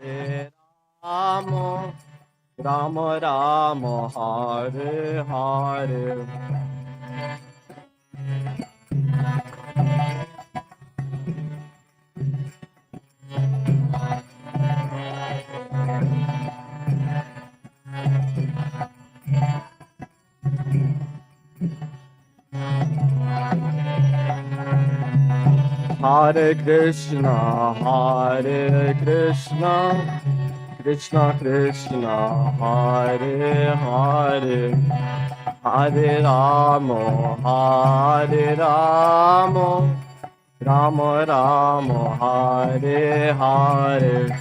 Hare Rama, Rama Rama, Hare Hare. Hare Krishna, Hare Krishna, Krishna Krishna, Hare Hare, Hare Rama, Hare Rama, Rama Rama, Hare Hare.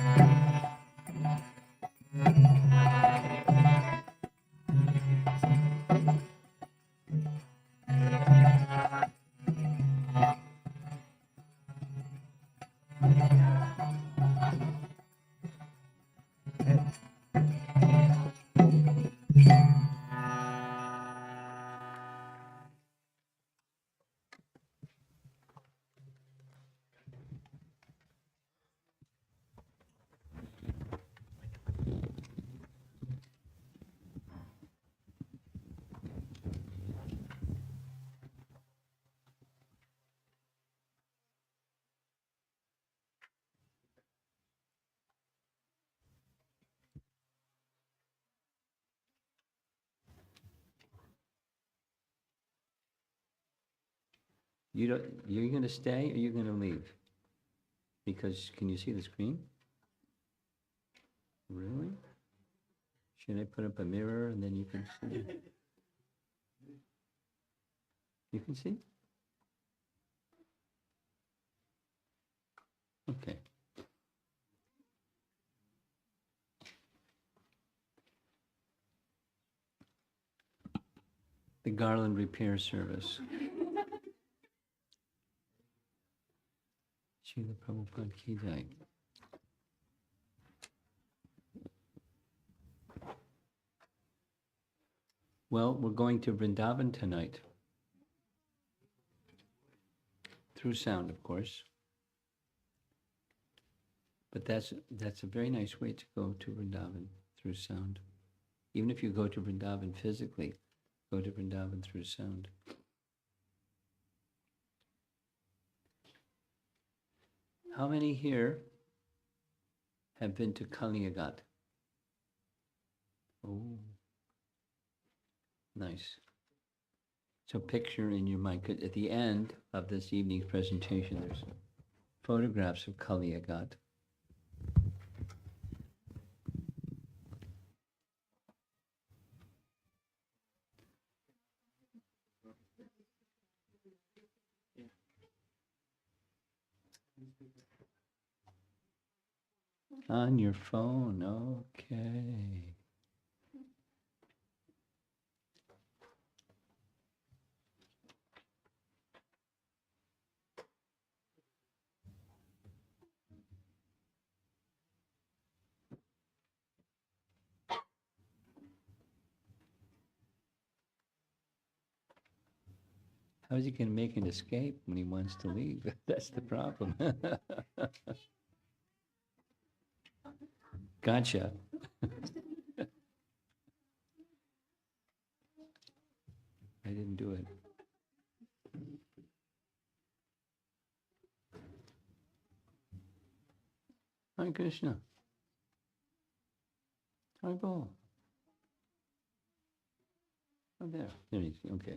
You don't, you're going to stay or you're going to leave? Because can you see the screen? Really? Should I put up a mirror and then you can see? You can see? Okay. The Garland Repair Service. Srila Prabhupada Ki Jai. Well, we're going to Vrindavan tonight. Through sound, of course. But that's a very nice way to go to Vrindavan, through sound. Even if you go to Vrindavan physically, go to Vrindavan through sound. How many here have been to Kaliya? Oh, nice. So picture in your mind, 'cause at the end of this evening's presentation, there's photographs of Kaliya. On your phone, okay. How is he going to make an escape when he wants to leave? That's the problem. Gotcha. I didn't do it. Hare Krishna. Hare Bol. Oh, there. There he is. Okay.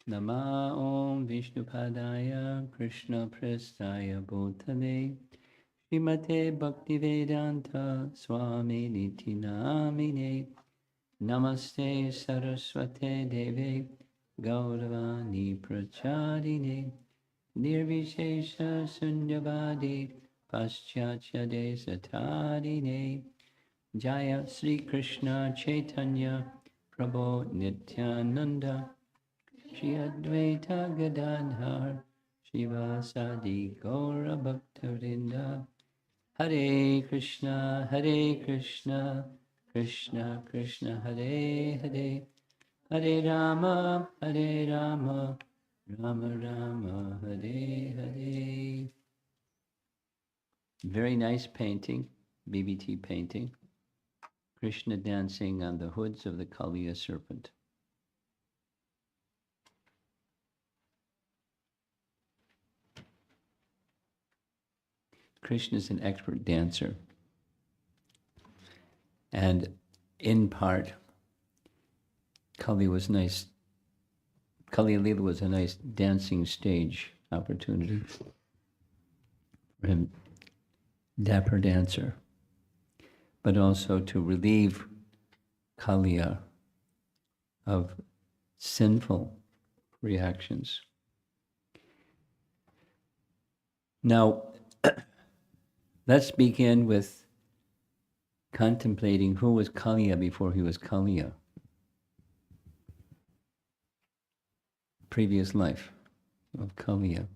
Nama Om Vishnupadaya Krishna Prestaya Bhutale Srimate Bhaktivedanta Swami Niti Namine Namaste Saraswate Deve Gauravani Prachadine Nirvishesha Sunyavadi Paschatya Desatadine Jaya Sri Krishna Chaitanya Prabhu Nityananda Shri Advaita Gadadhar Shivasadi Gaura Bhaktavinda Hare Krishna Krishna Krishna Hare Hare Hare Rama Rama Rama Hare Hare. Very nice painting, BBT painting. Krishna dancing on the hoods of the Kaliya serpent. Krishna is an expert dancer. And in part, Kaliya Lila was a nice dancing stage opportunity for him, dapper dancer, but also to relieve Kaliya of sinful reactions. Now, let's begin with contemplating who was Kaliya before he was Kaliya. Previous life of Kaliya.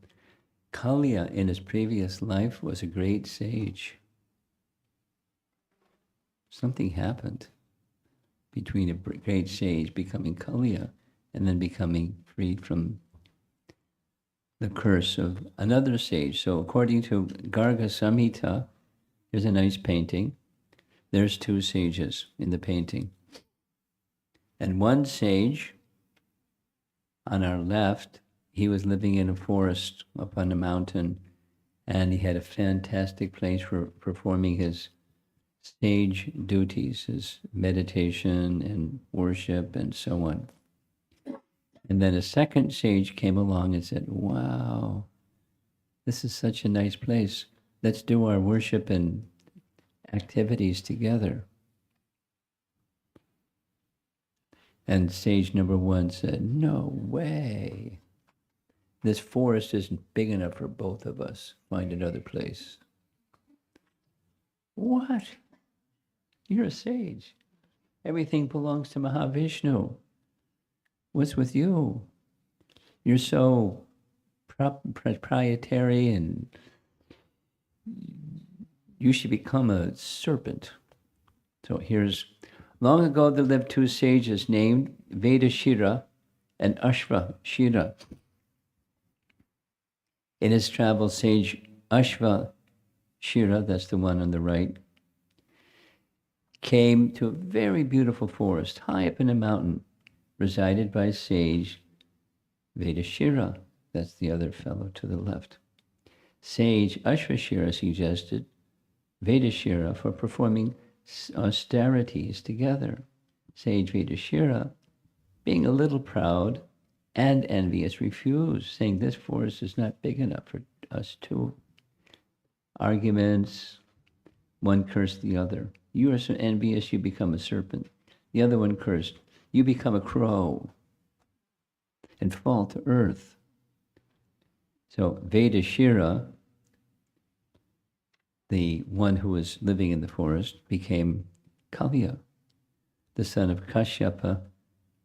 Kaliya in his previous life was a great sage. Something happened between a great sage becoming Kaliya and then becoming freed from the curse of another sage. So according to Garga Samhita, there's a nice painting. There's two sages in the painting. And one sage on our left, he was living in a forest up on a mountain, and he had a fantastic place for performing his sage duties, his meditation and worship and so on. And then a second sage came along and said, wow, this is such a nice place. Let's do our worship and activities together. And sage number one said, no way. This forest isn't big enough for both of us. Find another place. What? You're a sage. Everything belongs to Mahavishnu. What's with you? You're so proprietary, and you should become a serpent. So here's, long ago there lived two sages named Vedashira and Ashvashira. In his travels, sage Ashvashira, that's the one on the right, came to a very beautiful forest high up in a mountain, resided by sage Vedashira. That's the other fellow to the left. Sage Ashvashira suggested Vedashira for performing austerities together. Sage Vedashira, being a little proud and envious, refused, saying this forest is not big enough for us two. Arguments, one cursed the other. You are so envious, you become a serpent. The other one cursed, you become a crow and fall to earth. So Vedashira, the one who was living in the forest, became Kaliya, the son of Kashyapa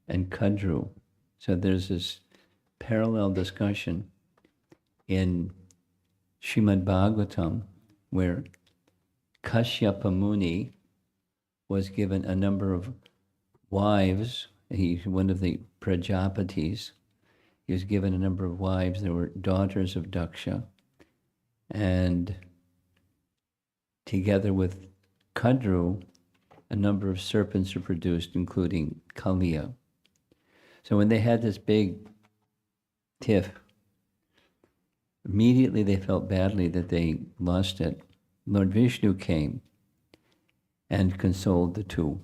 and Kadru. So there's this parallel discussion in Srimad Bhagavatam where Kashyapa Muni was given a number of wives. He's one of the Prajapatis. He was given a number of wives. They were daughters of Daksha. And together with Kadru, a number of serpents were produced, including Kaliya. So when they had this big tiff, immediately they felt badly that they lost it. Lord Vishnu came and consoled the two.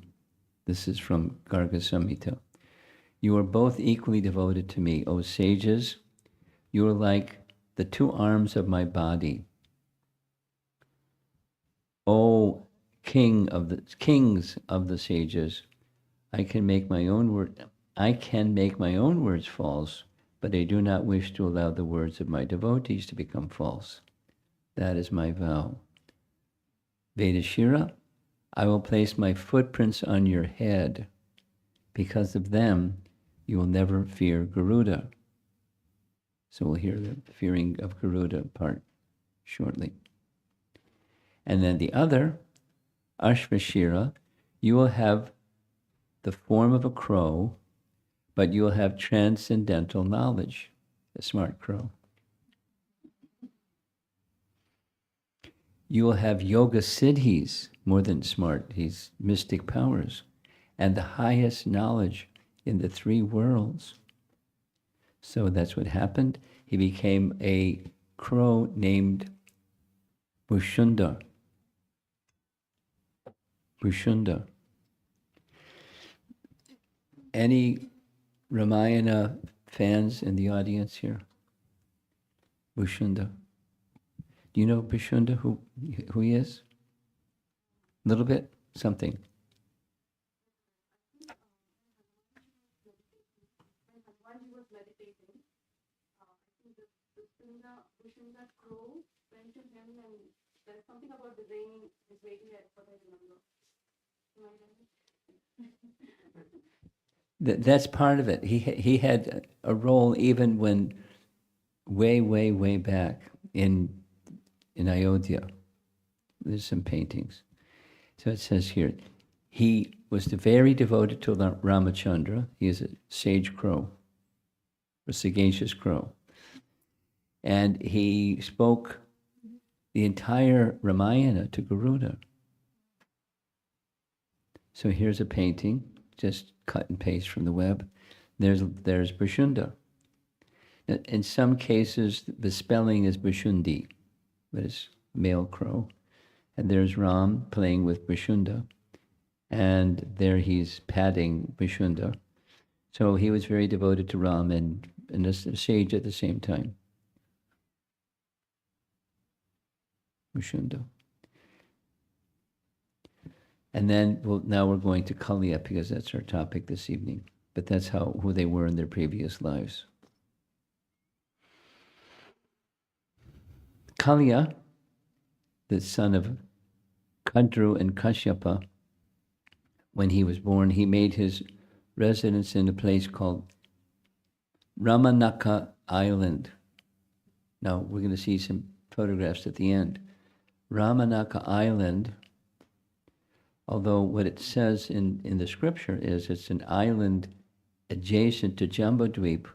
This is from Garga Samhita. You are both equally devoted to me, O sages. You are like the two arms of my body. O kings of the sages, I can make my own words false, but I do not wish to allow the words of my devotees to become false. That is my vow. Vedashira, I will place my footprints on your head. Because of them, you will never fear Garuda. So we'll hear the fearing of Garuda part shortly. And then the other, Ashvashira, you will have the form of a crow, but you will have transcendental knowledge, a smart crow. You will have yoga siddhis, more than smart, these mystic powers, and the highest knowledge in the three worlds. So that's what happened. He became a crow named Bushunda. Bushunda. Any Ramayana fans in the audience here? Bushunda. Do you know Bushunda, who he is? A little bit? Something. That's part of it. He had a role even when way back in Ayodhya. There's some paintings. So it says here, he was very devoted to Ramachandra. He is a sage crow, a sagacious crow. And he spoke the entire Ramayana to Garuda. So here's a painting, just cut and paste from the web. There's Bashunda. In some cases, the spelling is Bashundi, but it's male crow. And there's Ram playing with Bashunda. And there he's patting Bashunda. So he was very devoted to Ram and a sage at the same time. Bashunda. And then, now we're going to Kaliya because that's our topic this evening. But that's who they were in their previous lives. Kaliya, the son of Kadru and Kashyapa, when he was born, he made his residence in a place called Ramanaka Island. Now, we're going to see some photographs at the end. Ramanaka Island, although what it says in the scripture is it's an island adjacent to Jambudweep.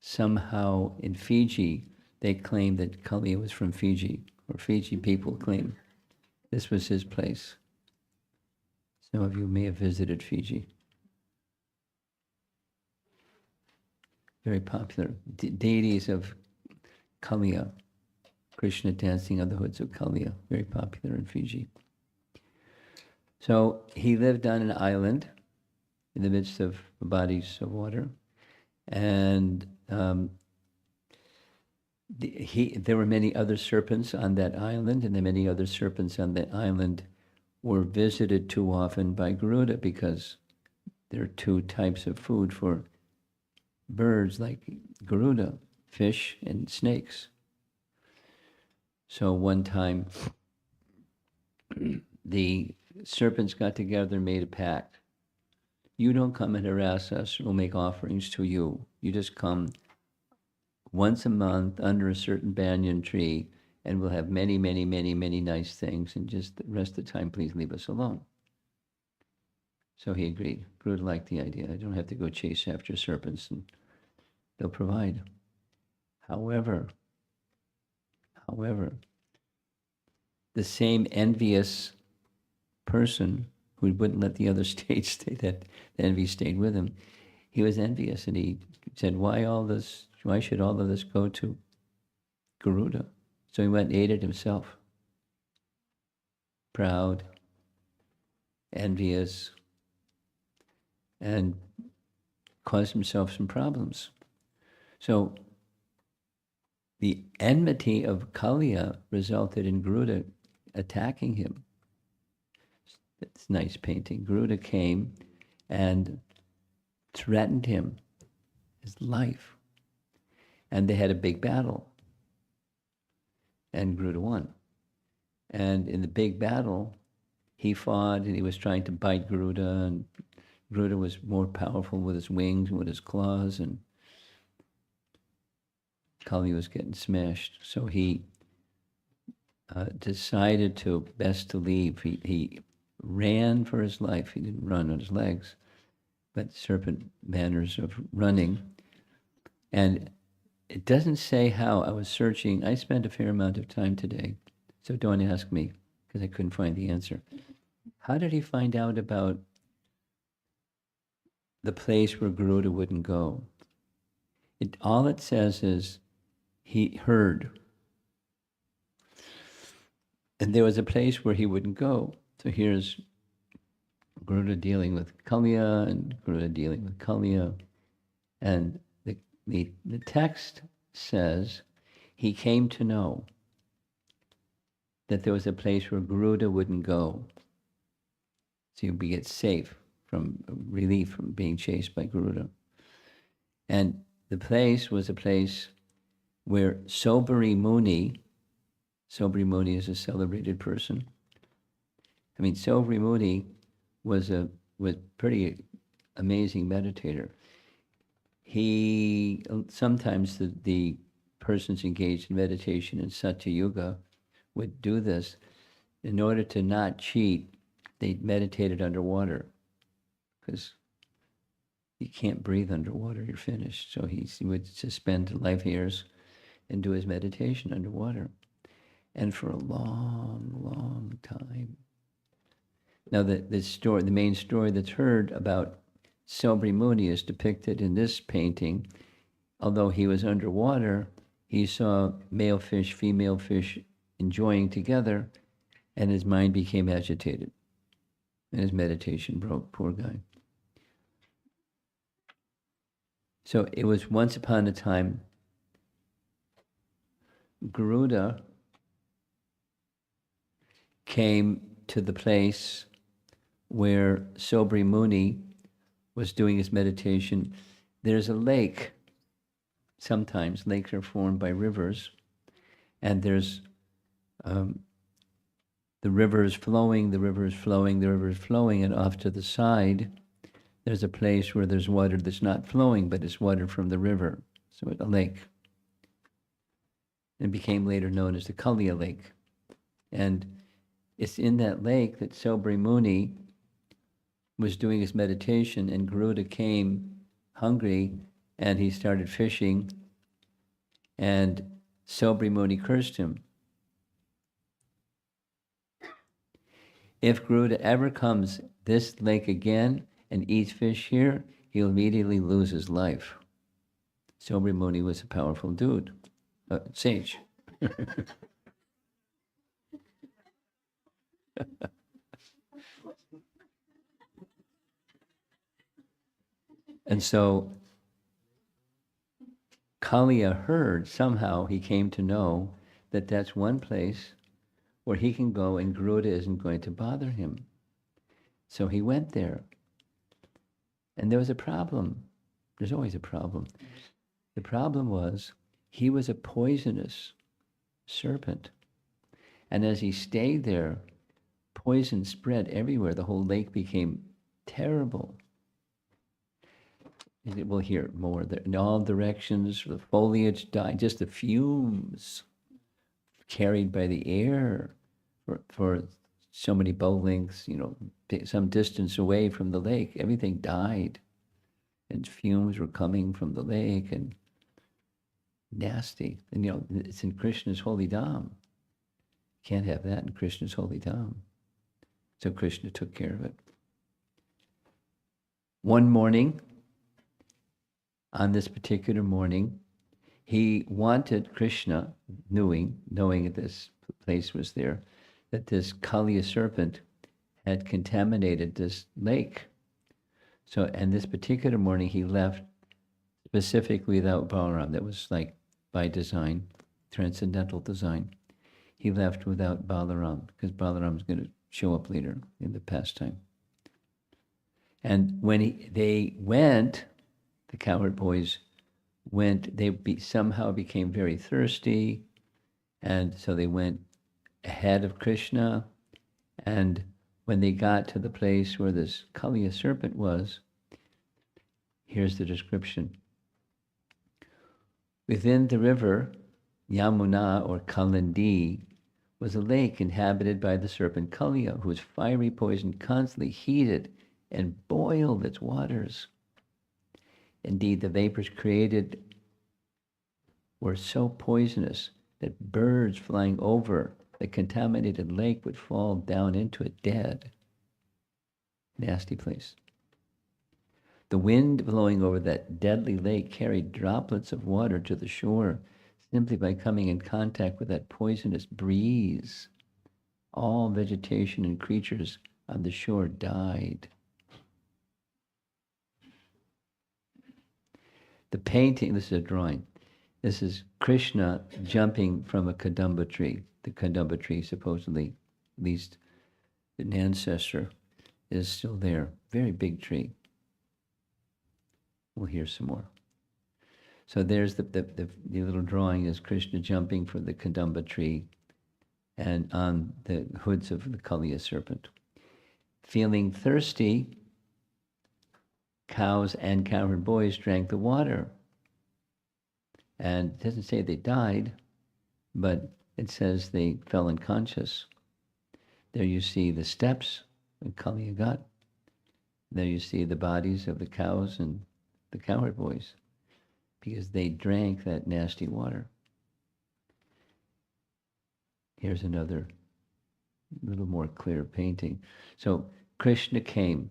Somehow in Fiji, they claim that Kaliya was from Fiji, or Fiji people claim this was his place. Some of you may have visited Fiji. Very popular. Deities of Kaliya, Krishna dancing on the hoods of Kaliya, very popular in Fiji. So he lived on an island in the midst of bodies of water, and there were many other serpents on that island, and the many other serpents on that island were visited too often by Garuda because there are two types of food for birds like Garuda, fish and snakes. So one time, the serpents got together and made a pact. You don't come and harass us, we'll make offerings to you. You just come once a month under a certain banyan tree, and we'll have many nice things, and just the rest of the time, please leave us alone. So he agreed. Garuda liked the idea. I don't have to go chase after serpents, and they'll provide. However, the same envious person who wouldn't let the other stage stay, that envy stayed with him, he was envious, and he said, why should all of this go to Garuda? So he went and ate it himself. Proud, envious, and caused himself some problems. So the enmity of Kaliya resulted in Garuda attacking him. It's a nice painting. Garuda came and threatened him, his life. And they had a big battle. And Garuda won. And in the big battle, he fought and he was trying to bite Garuda, and Garuda was more powerful with his wings and with his claws, and Kaliya was getting smashed. So he decided best to leave. He ran for his life. He didn't run on his legs, but serpent manners of running. And it doesn't say how. I was searching. I spent a fair amount of time today So don't ask me, because I couldn't find the answer. How did he find out about the place where Garuda wouldn't go? All it says is he heard. And there was a place where he wouldn't go. So here's Garuda dealing with Kaliya and Garuda dealing with Kaliya. And the text says he came to know that there was a place where Garuda wouldn't go. So you'd get safe from relief from being chased by Garuda. And the place was a place where Sobari Muni is a celebrated person. I mean, Sobari Muni was pretty amazing meditator. He sometimes the persons engaged in meditation in Satya Yuga would do this in order to not cheat. They meditated underwater because you can't breathe underwater, you're finished. So he would suspend life hairs and do his meditation underwater. And for a long, long time. Now the main story that's heard about Sobri Muni is depicted in this painting. Although he was underwater, he saw male fish, female fish enjoying together, and his mind became agitated. And his meditation broke, poor guy. So it was once upon a time, Garuda came to the place where Sobri Muni was doing his meditation. There's a lake. Sometimes lakes are formed by rivers, and there's the river is flowing, the river is flowing, the river is flowing, and off to the side, there's a place where there's water that's not flowing, but it's water from the river, so it's a lake. It became later known as the Kaliya Lake. And it's in that lake that Sobri Muni was doing his meditation, and Garuda came hungry, and he started fishing, and Sobri Muni cursed him. If Garuda ever comes this lake again and eats fish here, he'll immediately lose his life. Sobri Muni was a powerful dude, sage. And so Kaliya heard, somehow he came to know that that's one place where he can go and Garuda isn't going to bother him. So he went there. And there was a problem. There's always a problem. The problem was he was a poisonous serpent. And as he stayed there, poison spread everywhere. The whole lake became terrible. We'll hear more. In all directions, the foliage died. Just the fumes carried by the air for so many boat lengths, some distance away from the lake, everything died. And fumes were coming from the lake and nasty. And it's in Krishna's holy dham. Can't have that in Krishna's holy dham. So Krishna took care of it. One morning, on this particular morning, he wanted Krishna, knowing that this place was there, that this Kaliya serpent had contaminated this lake. So, and this particular morning he left specifically without Balaram. That was like by design, transcendental design. He left without Balaram because Balaram's going to show up later in the pastime. And when they went, the cowherd boys went, somehow became very thirsty, and so they went ahead of Krishna, and when they got to the place where this Kaliya serpent was, here's the description. Within the river, Yamuna or Kalindi, was a lake inhabited by the serpent Kaliya, whose fiery poison constantly heated and boiled its waters. Indeed, the vapors created were so poisonous that birds flying over the contaminated lake would fall down into it dead. Nasty place. The wind blowing over that deadly lake carried droplets of water to the shore simply by coming in contact with that poisonous breeze. All vegetation and creatures on the shore died. The painting, this is a drawing. This is Krishna jumping from a Kadamba tree. The Kadamba tree, supposedly, at least an ancestor, is still there. Very big tree. We'll hear some more. So there's the little drawing is Krishna jumping from the Kadamba tree and on the hoods of the Kaliya serpent. Feeling thirsty, cows and cowherd boys drank the water. And it doesn't say they died, but it says they fell unconscious. There you see the steps that Kaliya got. There you see the bodies of the cows and the cowherd boys, because they drank that nasty water. Here's another little more clear painting. So Krishna came.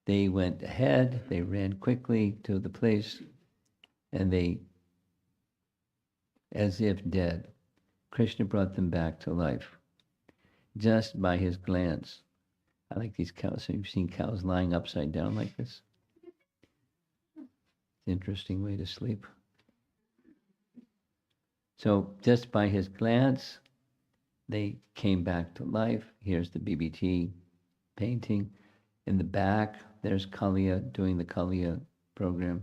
They went ahead, they ran quickly to the place, and they, as if dead, Krishna brought them back to life just by his glance. I like these cows. So you've seen cows lying upside down like this? Interesting way to sleep. So just by his glance, they came back to life. Here's the BBT painting. In the back, there's Kaliya doing the Kaliya program.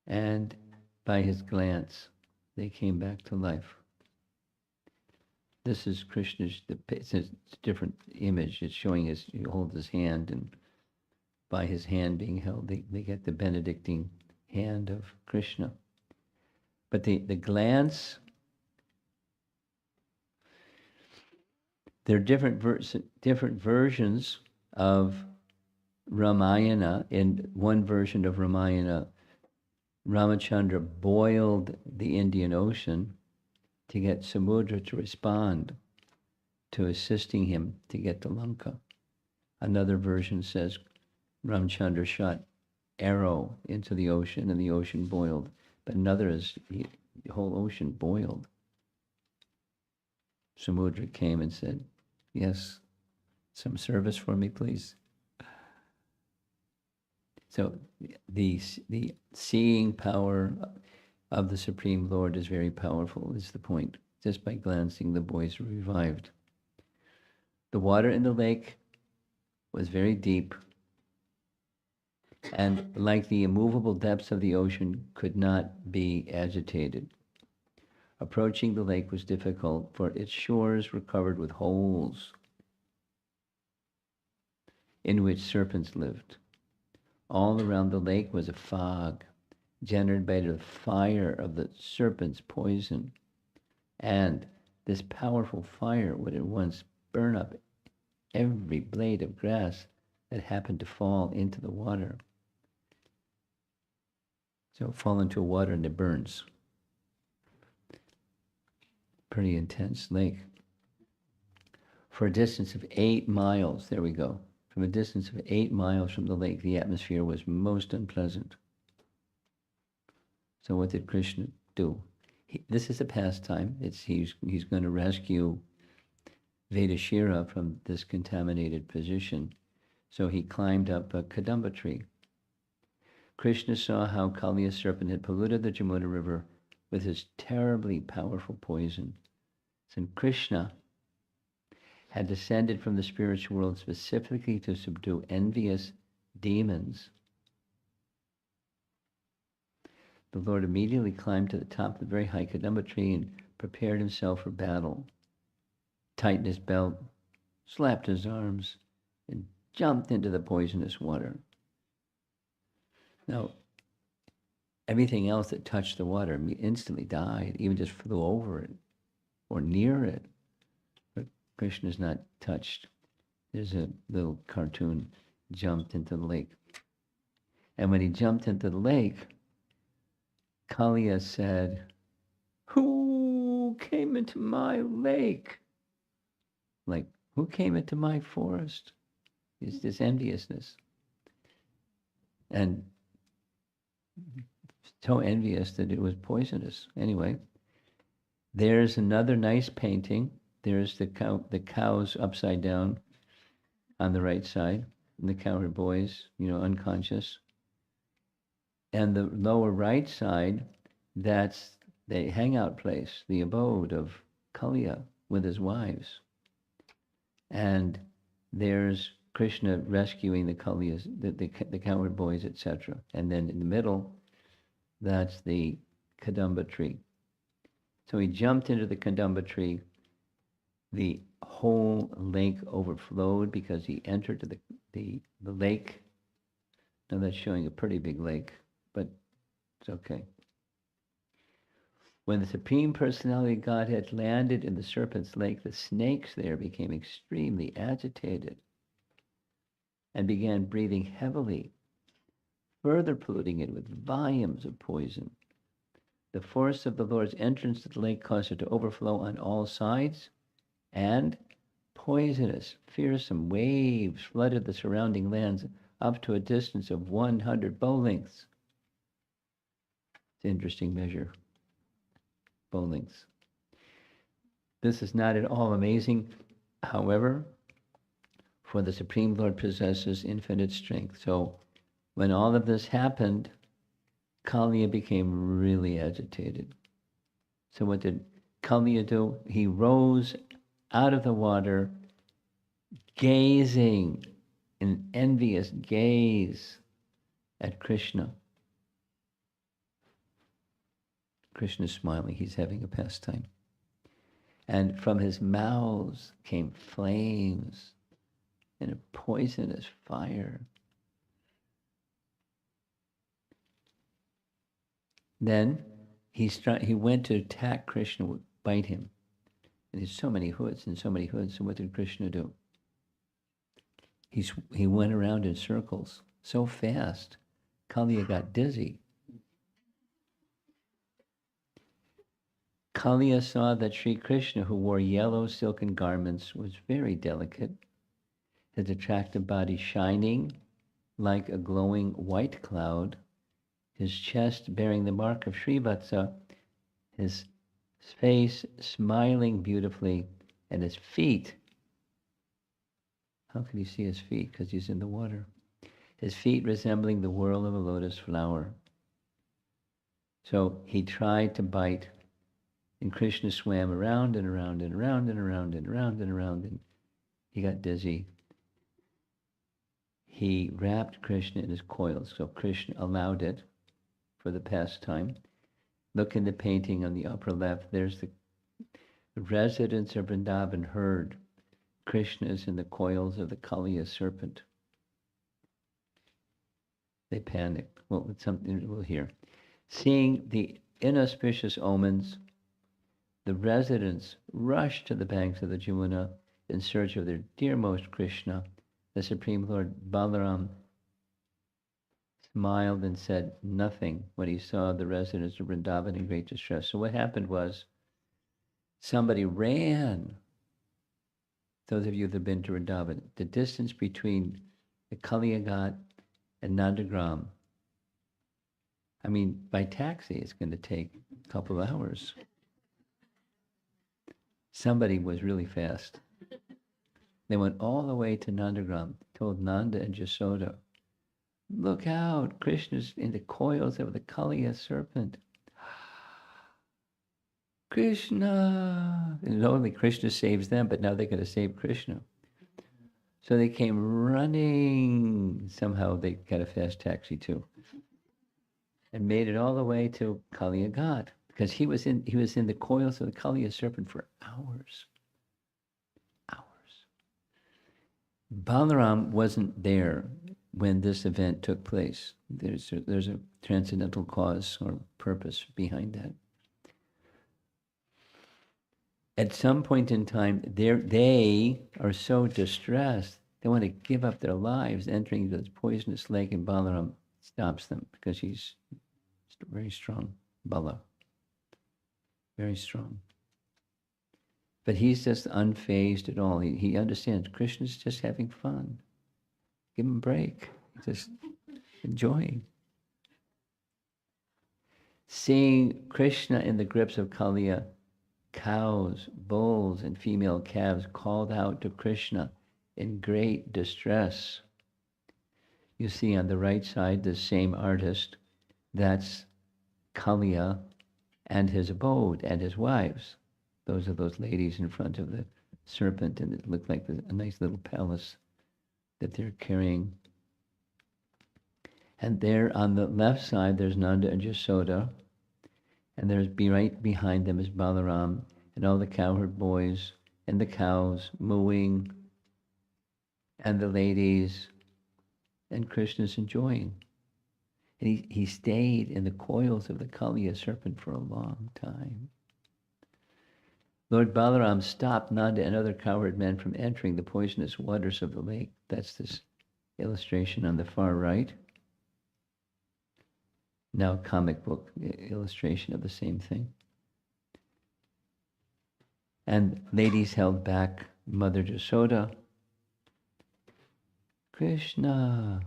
And by his glance, they came back to life. This is Krishna's, it's a different image. It's showing he holds his hand, and by his hand being held, they get the benedicting hand of Krishna. But the glance, there are different versions of Ramayana. In one version of Ramayana, Ramachandra boiled the Indian Ocean to get Samudra to respond to assisting him to get to Lanka. Another version says Ramchandra shot arrow into the ocean and the ocean boiled. But another is the whole ocean boiled. Samudra came and said, yes, some service for me, please. So the seeing power of the Supreme Lord is very powerful, is the point. Just by glancing, the boys were revived. The water in the lake was very deep, and like the immovable depths of the ocean, could not be agitated. Approaching the lake was difficult, for its shores were covered with holes in which serpents lived. All around the lake was a fog, generated by the fire of the serpent's poison. And this powerful fire would at once burn up every blade of grass that happened to fall into the water. So fall into water and it burns. Pretty intense lake. For a distance of 8 miles, there we go. From a distance of 8 miles from the lake, the atmosphere was most unpleasant. So what did Krishna do? This is a pastime. He's going to rescue Vedashira from this contaminated position. So he climbed up a Kadamba tree. Krishna saw how Kaliya serpent had polluted the Jamuna river with his terribly powerful poison. So Krishna had descended from the spiritual world specifically to subdue envious demons. The Lord immediately climbed to the top of the very high Kadamba tree and prepared himself for battle. Tightened his belt, slapped his arms, and jumped into the poisonous water. Now, everything else that touched the water instantly died, even just flew over it or near it. But Krishna's not touched. There's a little cartoon, jumped into the lake. And when he jumped into the lake, Kaliya said, "Who came into my lake? Like, who came into my forest? It's this enviousness. And so envious that it was poisonous. Anyway, there's another nice painting. There's the cows upside down on the right side, and the cowherd boys, unconscious. And the lower right side, that's the hangout place, the abode of Kaliya with his wives. And there's Krishna rescuing the Kaliyas, the cowherd boys, etc. And then in the middle, that's the Kadamba tree. So he jumped into the Kadamba tree. The whole lake overflowed because he entered the lake. Now that's showing a pretty big lake, but it's okay. When the Supreme Personality of Godhead landed in the Serpent's Lake, the snakes there became extremely agitated and began breathing heavily, further polluting it with volumes of poison. The force of the Lord's entrance to the lake caused it to overflow on all sides, and poisonous, fearsome waves flooded the surrounding lands up to a distance of 100 bow lengths. It's an interesting measure, bow lengths. This is not at all amazing, however, for the Supreme Lord possesses infinite strength. So when all of this happened, Kaliya became really agitated. So what did Kaliya do? He rose out of the water, gazing in envious gaze at Krishna. Krishna's smiling, he's having a pastime. And from his mouths came flames and a poisonous fire. Then he went to attack Krishna, would bite him. And there's so many hoods and so many hoods. So what did Krishna do? He went around in circles so fast, Kaliya got dizzy. Kaliya saw that Sri Krishna, who wore yellow silken garments, was very delicate, his attractive body shining like a glowing white cloud, his chest bearing the mark of Srivatsa, his face smiling beautifully, and his feet. How could he see his feet? Because he's in the water. His feet resembling the whorl of a lotus flower. So he tried to bite, and Krishna swam around and around and around and around and around and around, and he got dizzy. He wrapped Krishna in his coils, so Krishna allowed it for the pastime. Look in the painting on the upper left. There's the residents of Vrindavan heard Krishna is in the coils of the Kaliya serpent. They panicked. Well, it's something we'll hear. Seeing the inauspicious omens, the residents rushed to the banks of the Jamuna in search of their dearmost Krishna. The Supreme Lord Balaram smiled and said nothing when he saw the residents of Vrindavan in great distress. So what happened was somebody ran. Those of you that have been to Vrindavan, the distance between the Kaliya Ghat and Nandagram, I mean, by taxi, it's going to take a couple of hours. Somebody was really fast. They went all the way to Nandagram, told Nanda and Jasoda, look out, Krishna's in the coils of the Kaliya serpent. Krishna! And not only Krishna saves them, but now they're going to save Krishna. So they came running. Somehow they got a fast taxi too. And made it all the way to Kaliya Ghat. Because he was in the coils of the Kaliya serpent for hours. Balaram wasn't there when this event took place. There's a transcendental cause or purpose behind that. At some point in time, they are so distressed, they want to give up their lives entering this poisonous lake, and Balaram stops them because he's very strong. Bala. Very strong. But he's just unfazed at all. He understands Krishna's just having fun. Give him a break. He's just enjoying. Seeing Krishna in the grips of Kaliya, cows, bulls, and female calves called out to Krishna in great distress. You see on the right side, the same artist, that's Kaliya and his abode and his wives. Those are those ladies in front of the serpent, and it looked like a nice little palace that they're carrying. And there on the left side, there's Nanda and Yasoda, and there's right behind them is Balaram, and all the cowherd boys, and the cows mooing, and the ladies, and Krishna's enjoying. And he stayed in the coils of the Kaliya serpent for a long time. Lord Balaram stopped Nanda and other cowherd men from entering the poisonous waters of the lake. That's this illustration on the far right. Now comic book illustration of the same thing. And ladies held back Mother Yasoda. Krishna.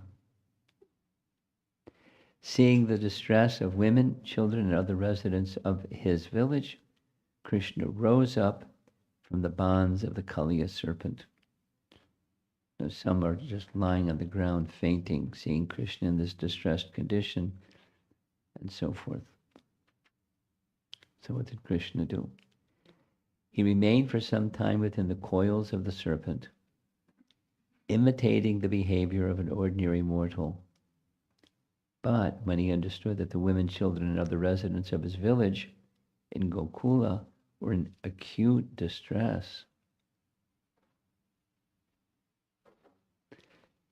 Seeing the distress of women, children, and other residents of his village, Krishna rose up from the bonds of the Kaliya serpent. Now, some are just lying on the ground, fainting, seeing Krishna in this distressed condition, and so forth. So what did Krishna do? He remained for some time within the coils of the serpent, imitating the behavior of an ordinary mortal. But when he understood that the women, children, and other residents of his village in Gokula were in acute distress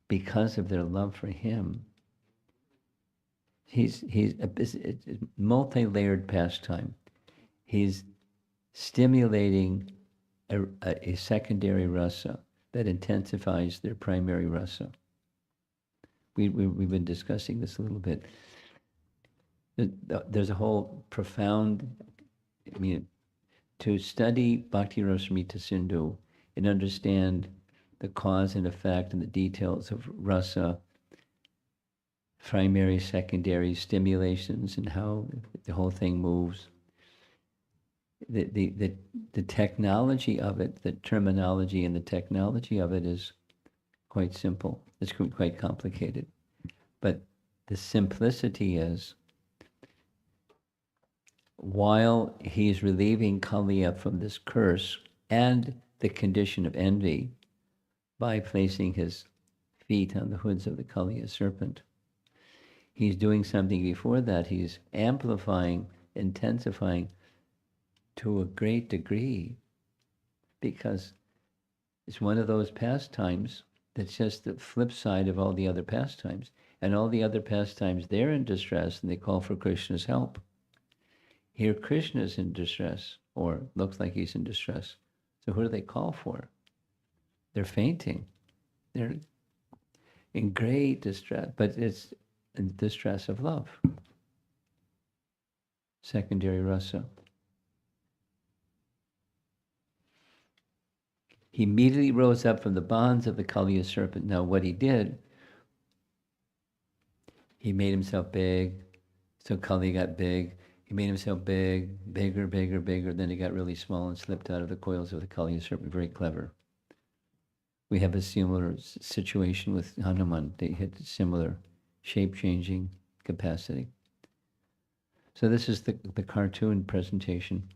because of their love for him, it's a multi-layered pastime. He's stimulating a secondary rasa that intensifies their primary rasa. We've been discussing this a little bit. There's a whole profound, to study Bhakti Rasamrita Sindhu and understand the cause and effect and the details of rasa, primary, secondary stimulations, and how the whole thing moves. The technology of it, the terminology and the technology of it is quite simple. It's quite complicated. But the simplicity is, while he's relieving Kaliya from this curse and the condition of envy by placing his feet on the hoods of the Kaliya serpent, he's doing something before that. He's amplifying, intensifying to a great degree, because it's one of those pastimes that's just the flip side of all the other pastimes. And all the other pastimes, they're in distress and they call for Krishna's help. Here Krishna's in distress, or looks like he's in distress. So who do they call for? They're fainting. They're in great distress, but it's in distress of love. Secondary rasa. He immediately rose up from the bonds of the Kaliya serpent. Now what he did, he made himself big, so Kali got big. He made himself big, bigger, bigger, bigger. Then he got really small and slipped out of the coils of the Kaliya serpent. Very clever. We have a similar situation with Hanuman. They had similar shape-changing capacity. So this is the cartoon presentation.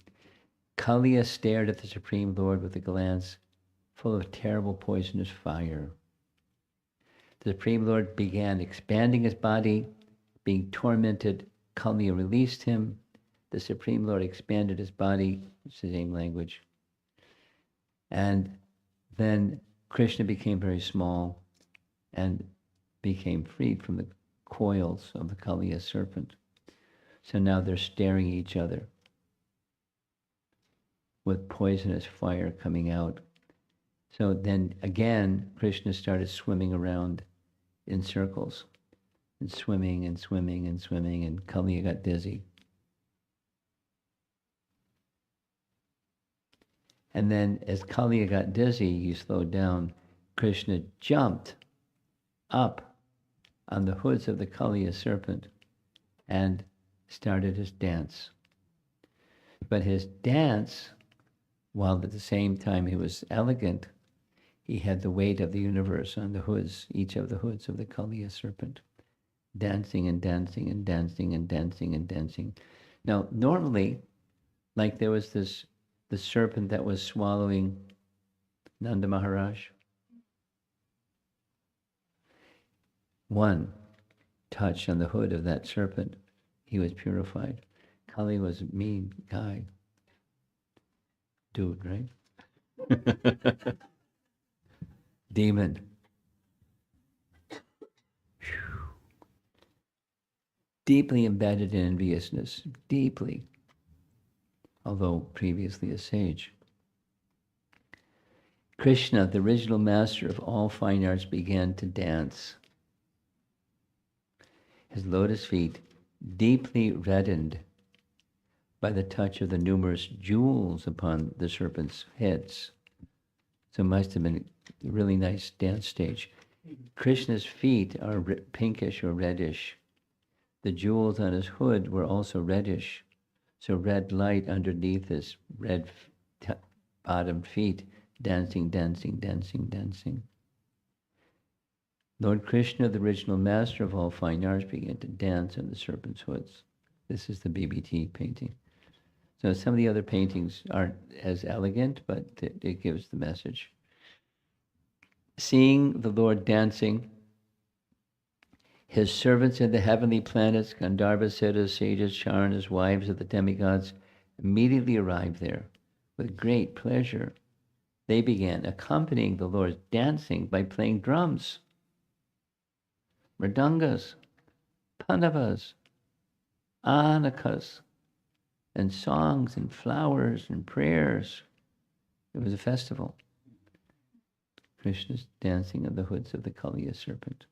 Kaliya stared at the Supreme Lord with a glance full of terrible poisonous fire. The Supreme Lord began expanding his body. Being tormented, Kaliya released him. The Supreme Lord expanded his body. It's the same language. And then Krishna became very small and became freed from the coils of the Kaliya serpent. So now they're staring at each other with poisonous fire coming out. So then again, Krishna started swimming around in circles, and swimming and swimming and swimming, and Kaliya got dizzy. And then as Kaliya got dizzy, he slowed down. Krishna jumped up on the hoods of the Kaliya serpent and started his dance. But his dance, while at the same time he was elegant, he had the weight of the universe on the hoods, each of the hoods of the Kaliya serpent, dancing and dancing and dancing and dancing and dancing. Now, normally, like there was the serpent that was swallowing Nanda Maharaj. One touch on the hood of that serpent, he was purified. Kali was a mean guy. Dude, right? Demon. Deeply embedded in enviousness, deeply, although previously a sage. Krishna, the original master of all fine arts, began to dance. His lotus feet, deeply reddened by the touch of the numerous jewels upon the serpent's heads. So it must have been a really nice dance stage. Krishna's feet are pinkish or reddish. The jewels on his hood were also reddish. So red light underneath his red bottom feet, dancing, dancing, dancing, dancing. Lord Krishna, the original master of all fine arts, began to dance on the serpent's hoods. This is the BBT painting. So some of the other paintings aren't as elegant, but it gives the message. Seeing the Lord dancing, his servants in the heavenly planets, Gandharvas, Siddhas, sages, Charanas, wives of the demigods, immediately arrived there with great pleasure. They began accompanying the Lord's dancing by playing drums, mridangas, pandavas, anakas, and songs and flowers and prayers. It was a festival. Krishna's dancing on the hoods of the Kaliya serpent.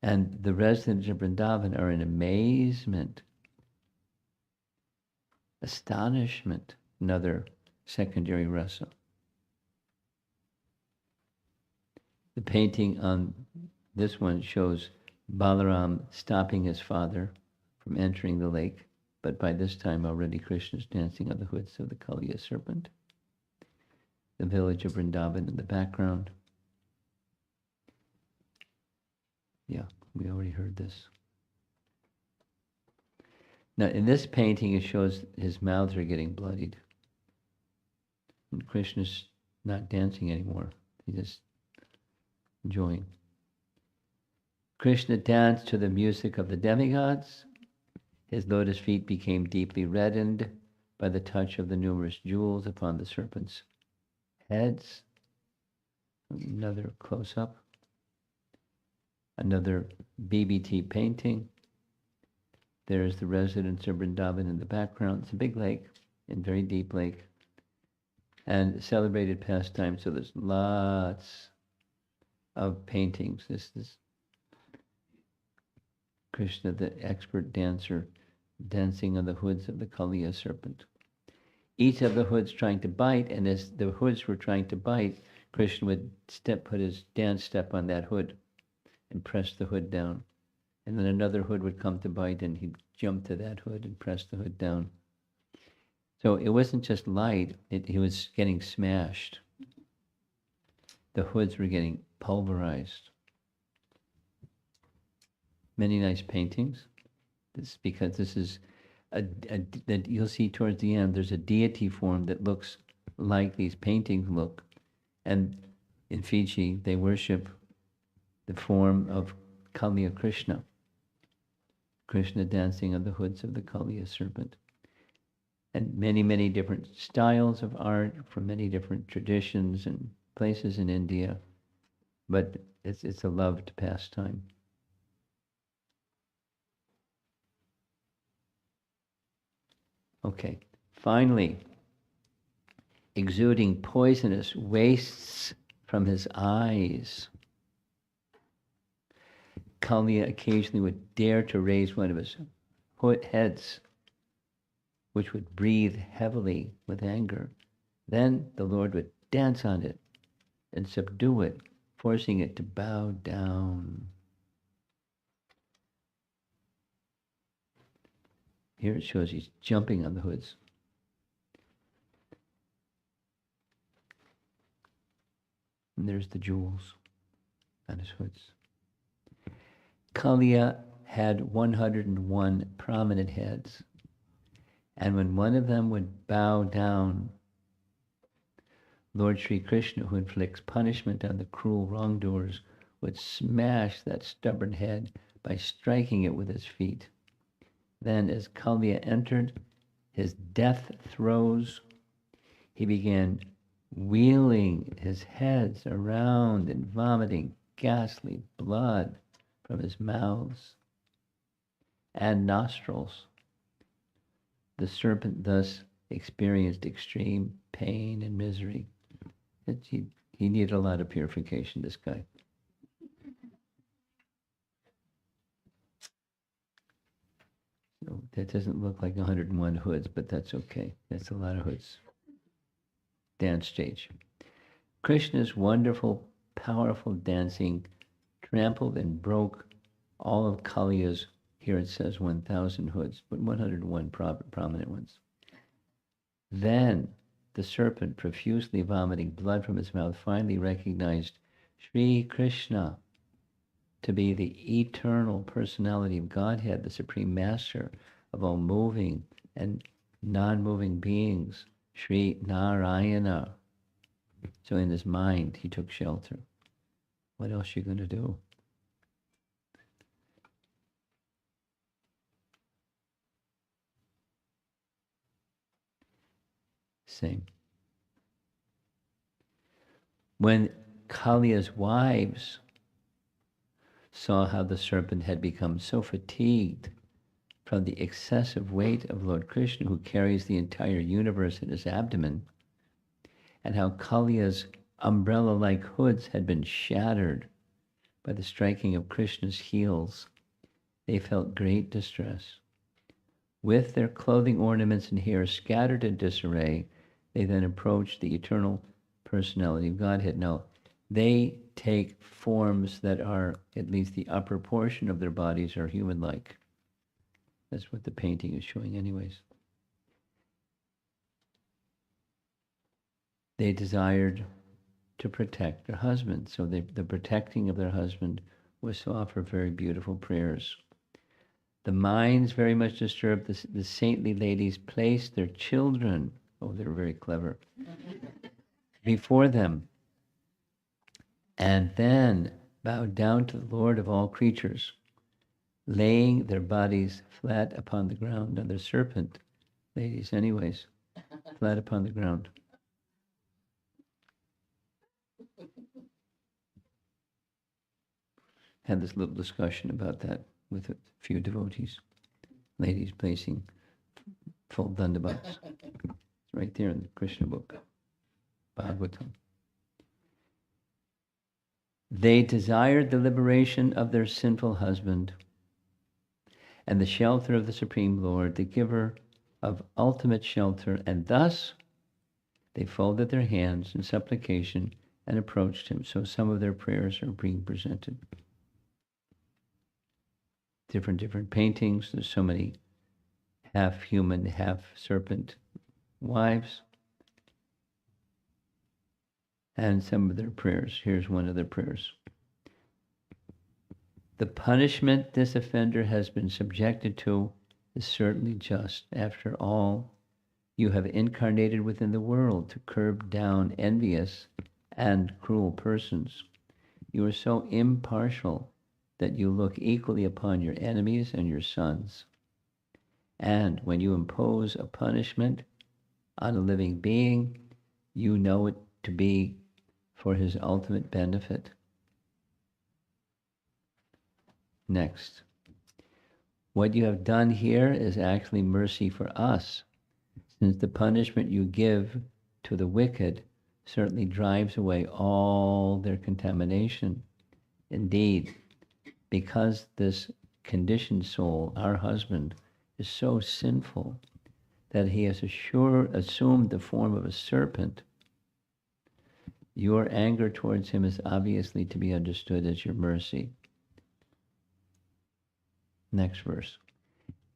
And the residents of Vrindavan are in amazement, astonishment, another secondary rasa. The painting on this one shows Balaram stopping his father from entering the lake, but by this time already Krishna's dancing on the hoods of the Kaliya serpent. The village of Vrindavan in the background. Yeah, we already heard this. Now, in this painting, it shows his mouths are getting bloodied. And Krishna's not dancing anymore. He's just enjoying. Krishna danced to the music of the demigods. His lotus feet became deeply reddened by the touch of the numerous jewels upon the serpent's heads. Another close-up. Another BBT painting. There's the residents of Vrindavan in the background. It's a big lake, a very deep lake. And celebrated pastime, so there's lots of paintings. This is Krishna, the expert dancer, dancing on the hoods of the Kaliya serpent. Each of the hoods trying to bite, and as the hoods were trying to bite, Krishna would put his dance step on that hood and press the hood down. And then another hood would come to bite, and he'd jump to that hood and press the hood down. So it wasn't just light, he was getting smashed. The hoods were getting pulverized. Many nice paintings. Because this is that you'll see towards the end, there's a deity form that looks like these paintings look. And in Fiji, they worship the form of Kaliya Krishna. Krishna dancing on the hoods of the Kaliya serpent. And many, many different styles of art from many different traditions and places in India. But it's a loved pastime. Okay, finally, exuding poisonous wastes from his eyes. Kaliya occasionally would dare to raise one of his heads, which would breathe heavily with anger, Then the Lord would dance on it and subdue it, forcing it to bow down. Here it shows he's jumping on the hoods. And there's the jewels on his hoods. Kaliya had 101 prominent heads. And when one of them would bow down, Lord Sri Krishna, who inflicts punishment on the cruel wrongdoers, would smash that stubborn head by striking it with his feet. Then, as Kaliya entered his death throes, he began wheeling his heads around and vomiting ghastly blood from his mouths and nostrils. The serpent thus experienced extreme pain and misery. He needed a lot of purification, this guy. So that doesn't look like 101 hoods, but that's okay. That's a lot of hoods. Dance stage. Krishna's wonderful, powerful dancing trampled and broke all of Kaliya's, here it says 1,000 hoods, but 101 prominent ones. Then the serpent, profusely vomiting blood from his mouth, finally recognized Sri Krishna to be the eternal personality of Godhead, the Supreme Master of all moving and non-moving beings, Sri Narayana. So in his mind, he took shelter. What else are you going to do? Same. When Kaliya's wives saw how the serpent had become so fatigued from the excessive weight of Lord Krishna, who carries the entire universe in his abdomen, and how Kaliya's umbrella-like hoods had been shattered by the striking of Krishna's heels, they felt great distress. With their clothing, ornaments, and hair scattered in disarray, they then approached the eternal personality of Godhead. Now, they take forms that are, at least the upper portion of their bodies, are human-like. That's what the painting is showing anyways. They desired to protect their husband, so the protecting of their husband was to offer very beautiful prayers. The minds very much disturbed, the saintly ladies placed their children, oh, they're very clever, before them, and then bowed down to the Lord of all creatures, laying their bodies flat upon the ground. And the serpent, ladies anyways, flat upon the ground. Had this little discussion about that with a few devotees. Ladies placing full dandavats. It's right there in the Krishna book, Bhagavatam. They desired the liberation of their sinful husband and the shelter of the Supreme Lord, the giver of ultimate shelter, and thus they folded their hands in supplication and approached him. So some of their prayers are being presented. Different paintings. There's so many half human, half serpent wives. And some of their prayers. Here's one of their prayers. The punishment this offender has been subjected to is certainly just. After all, you have incarnated within the world to curb down envious and cruel persons. You are so impartial that you look equally upon your enemies and your sons. And when you impose a punishment on a living being, you know it to be for his ultimate benefit. Next. What you have done here is actually mercy for us, since the punishment you give to the wicked certainly drives away all their contamination. Indeed, because this conditioned soul, our husband, is so sinful that he has assumed the form of a serpent, your anger towards him is obviously to be understood as your mercy. Next verse.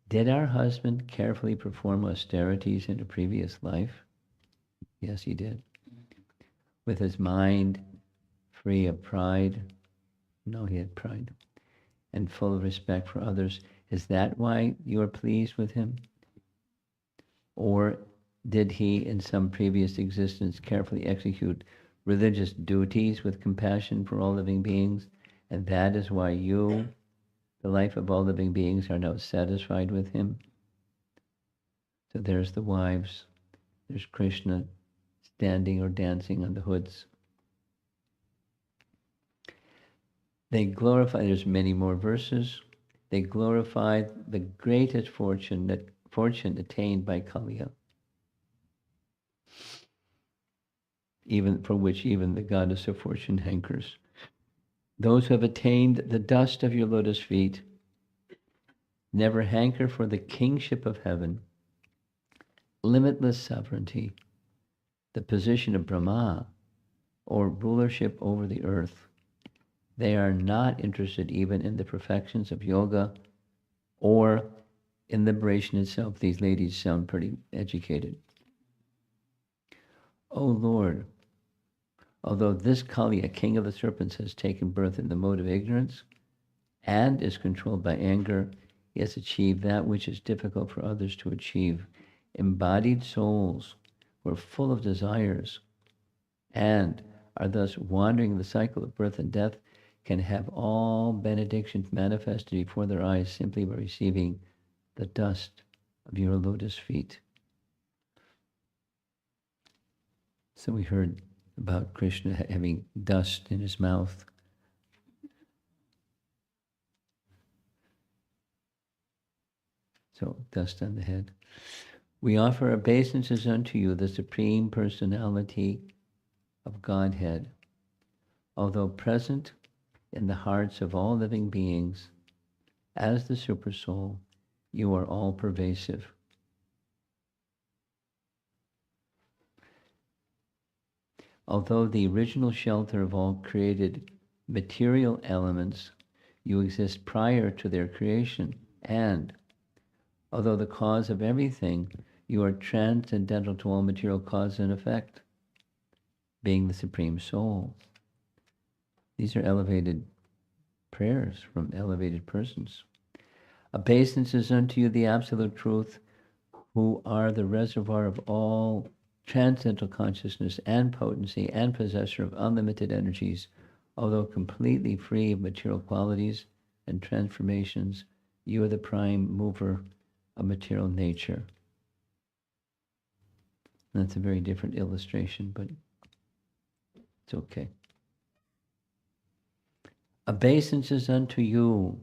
Did our husband carefully perform austerities in a previous life? Yes, he did. With his mind free of pride? No, he had pride. And full of respect for others. Is that why you are pleased with him? Or did he, in some previous existence, carefully execute religious duties with compassion for all living beings? And that is why you, the life of all living beings, are now satisfied with him? So there's the wives. There's Krishna standing or dancing on the hoods. They glorify, there's many more verses. They glorify the greatest fortune attained by Kaliya, even for which even the goddess of fortune hankers. Those who have attained the dust of your lotus feet never hanker for the kingship of heaven, limitless sovereignty, the position of Brahma, or rulership over the earth. They are not interested even in the perfections of yoga or in liberation itself. These ladies sound pretty educated. O Lord, although this Kaliya, king of the serpents, has taken birth in the mode of ignorance and is controlled by anger, he has achieved that which is difficult for others to achieve. Embodied souls who are full of desires and are thus wandering the cycle of birth and death can have all benedictions manifested before their eyes simply by receiving the dust of your lotus feet. So we heard about Krishna having dust in his mouth. So dust on the head. We offer obeisances unto you, the Supreme Personality of Godhead. Although present in the hearts of all living beings, as the Supersoul, you are all pervasive. Although the original shelter of all created material elements, you exist prior to their creation, and although the cause of everything, you are transcendental to all material cause and effect, being the Supreme Soul. These are elevated prayers from elevated persons. Obeisances unto you, the Absolute Truth, who are the reservoir of all transcendental consciousness and potency and possessor of unlimited energies, although completely free of material qualities and transformations, you are the prime mover of material nature. That's a very different illustration, but it's okay. Obeisances unto you,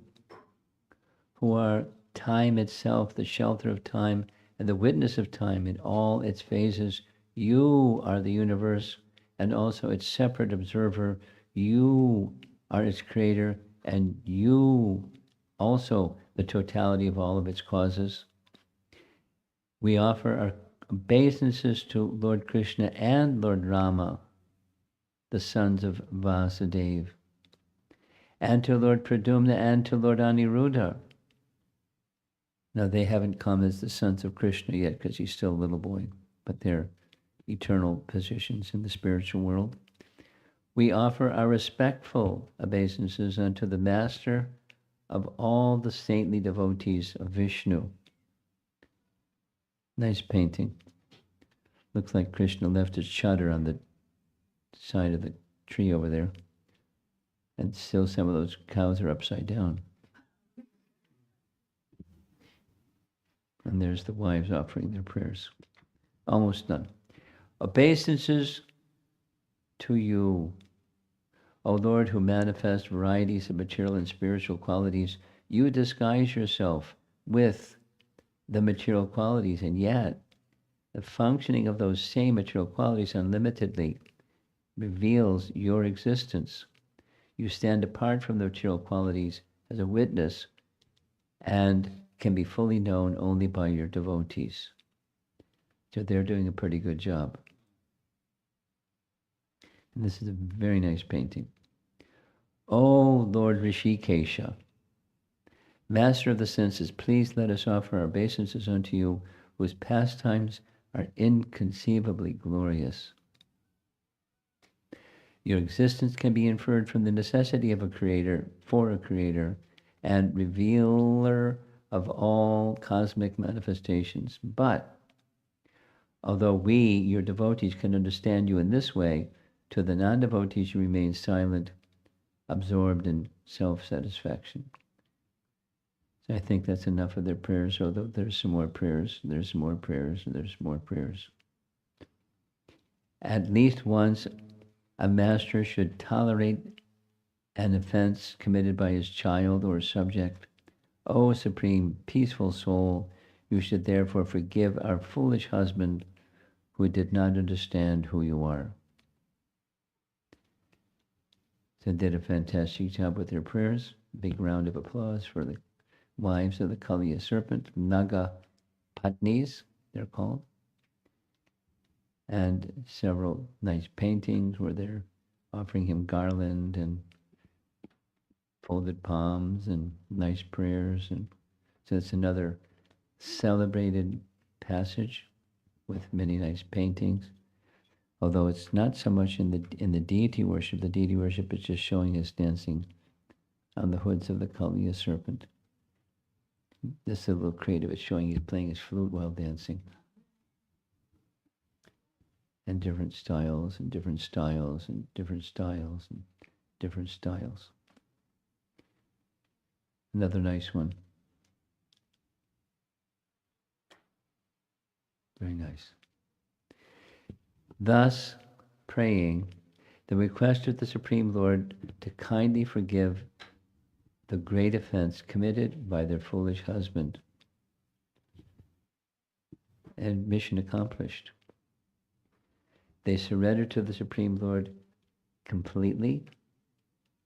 who are time itself, the shelter of time, and the witness of time in all its phases. You are the universe and also its separate observer. You are its creator, and you also the totality of all of its causes. We offer our obeisances to Lord Krishna and Lord Rama, the sons of Vasudeva, and to Lord Pradyumna and to Lord Aniruddha. Now, they haven't come as the sons of Krishna yet because he's still a little boy, but they're eternal positions in the spiritual world. We offer our respectful obeisances unto the master of all the saintly devotees of Vishnu. Nice painting. Looks like Krishna left his chadar on the side of the tree over there. And still some of those cows are upside down. And there's the wives offering their prayers. Almost done. Obeisances to you, O Lord, who manifest varieties of material and spiritual qualities. You disguise yourself with the material qualities, and yet the functioning of those same material qualities unlimitedly reveals your existence. You stand apart from the material qualities as a witness and can be fully known only by your devotees. So they're doing a pretty good job. And this is a very nice painting. Oh, Lord Rishikesha, Master of the senses, please let us offer our obeisances unto you, whose pastimes are inconceivably glorious. Your existence can be inferred from the necessity of a creator, for a creator, and revealer of all cosmic manifestations. But, although we, your devotees, can understand you in this way, to the non-devotees you remain silent, absorbed in self-satisfaction. So I think that's enough of their prayers, although there's some more prayers, there's more prayers, there's more prayers. At least once, a master should tolerate an offense committed by his child or subject. O supreme, peaceful soul, you should therefore forgive our foolish husband who did not understand who you are. So they did a fantastic job with their prayers. Big round of applause for the wives of the Kaliya serpent, Naga Patnis, they're called. And several nice paintings where they're offering him garland and folded palms and nice prayers. And so it's another celebrated passage with many nice paintings. Although it's not so much in the deity worship. The deity worship is just showing us dancing on the hoods of the Kaliya serpent. This is a little creative. It's showing he's playing his flute while dancing. And different styles, and different styles, and different styles, and different styles. Another nice one. Very nice. Thus, praying, the request of the Supreme Lord to kindly forgive the great offense committed by their foolish husband. And mission accomplished. They surrendered to the Supreme Lord completely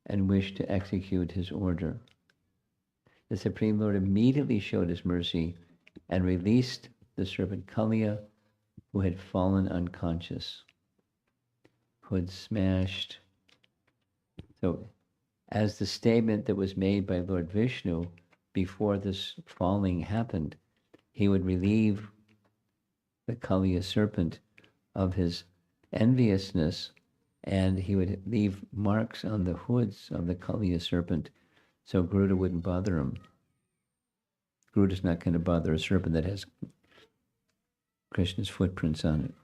and wished to execute his order. The Supreme Lord immediately showed his mercy and released the serpent Kaliya, who had fallen unconscious, who had smashed. So, as the statement that was made by Lord Vishnu before this falling happened, he would relieve the Kaliya serpent of his enviousness, and he would leave marks on the hoods of the Kaliya serpent so Garuda wouldn't bother him. Garuda's not going to bother a serpent that has Krishna's footprints on it.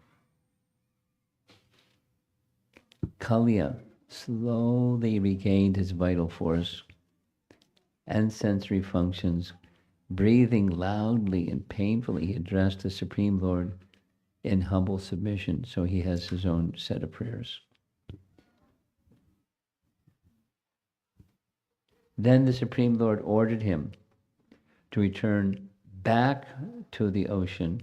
Kaliya slowly regained his vital force and sensory functions. Breathing loudly and painfully, he addressed the Supreme Lord in humble submission. So he has his own set of prayers. Then the Supreme Lord ordered him to return back to the ocean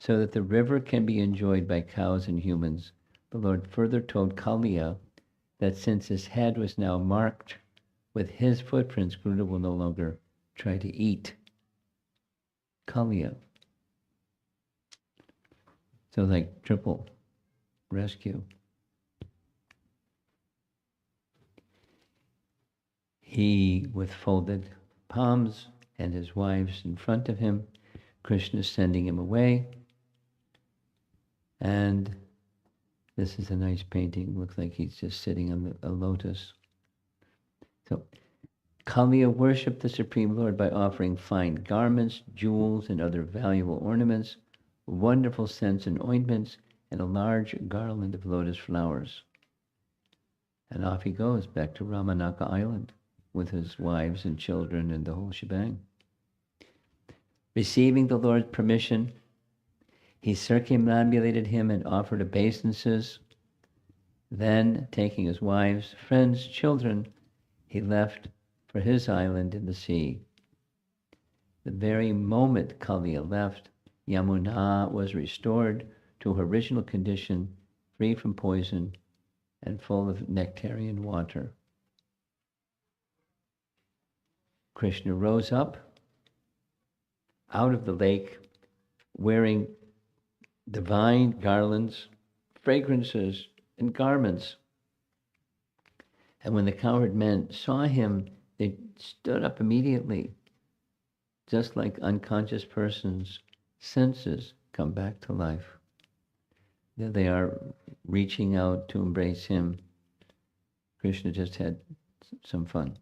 so that the river can be enjoyed by cows and humans. The Lord further told Kaliya that since his head was now marked with his footprints, Garuda will no longer try to eat Kaliya. So like triple rescue. He, with folded palms and his wives in front of him, Krishna is sending him away. And this is a nice painting. Looks like he's just sitting on a lotus. So Kaliya worshipped the Supreme Lord by offering fine garments, jewels, and other valuable ornaments, wonderful scents and ointments, and a large garland of lotus flowers. And off he goes back to Ramanaka Island with his wives and children and the whole shebang. Receiving the Lord's permission, he circumambulated him and offered obeisances. Then, taking his wives, friends, children, he left for his island in the sea. The very moment Kaliya left, Yamuna was restored to her original condition, free from poison and full of nectarian water. Krishna rose up out of the lake wearing divine garlands, fragrances, and garments. And when the cowherd men saw him, they stood up immediately, just like unconscious persons' senses come back to life. There they are reaching out to embrace him. Krishna just had some fun.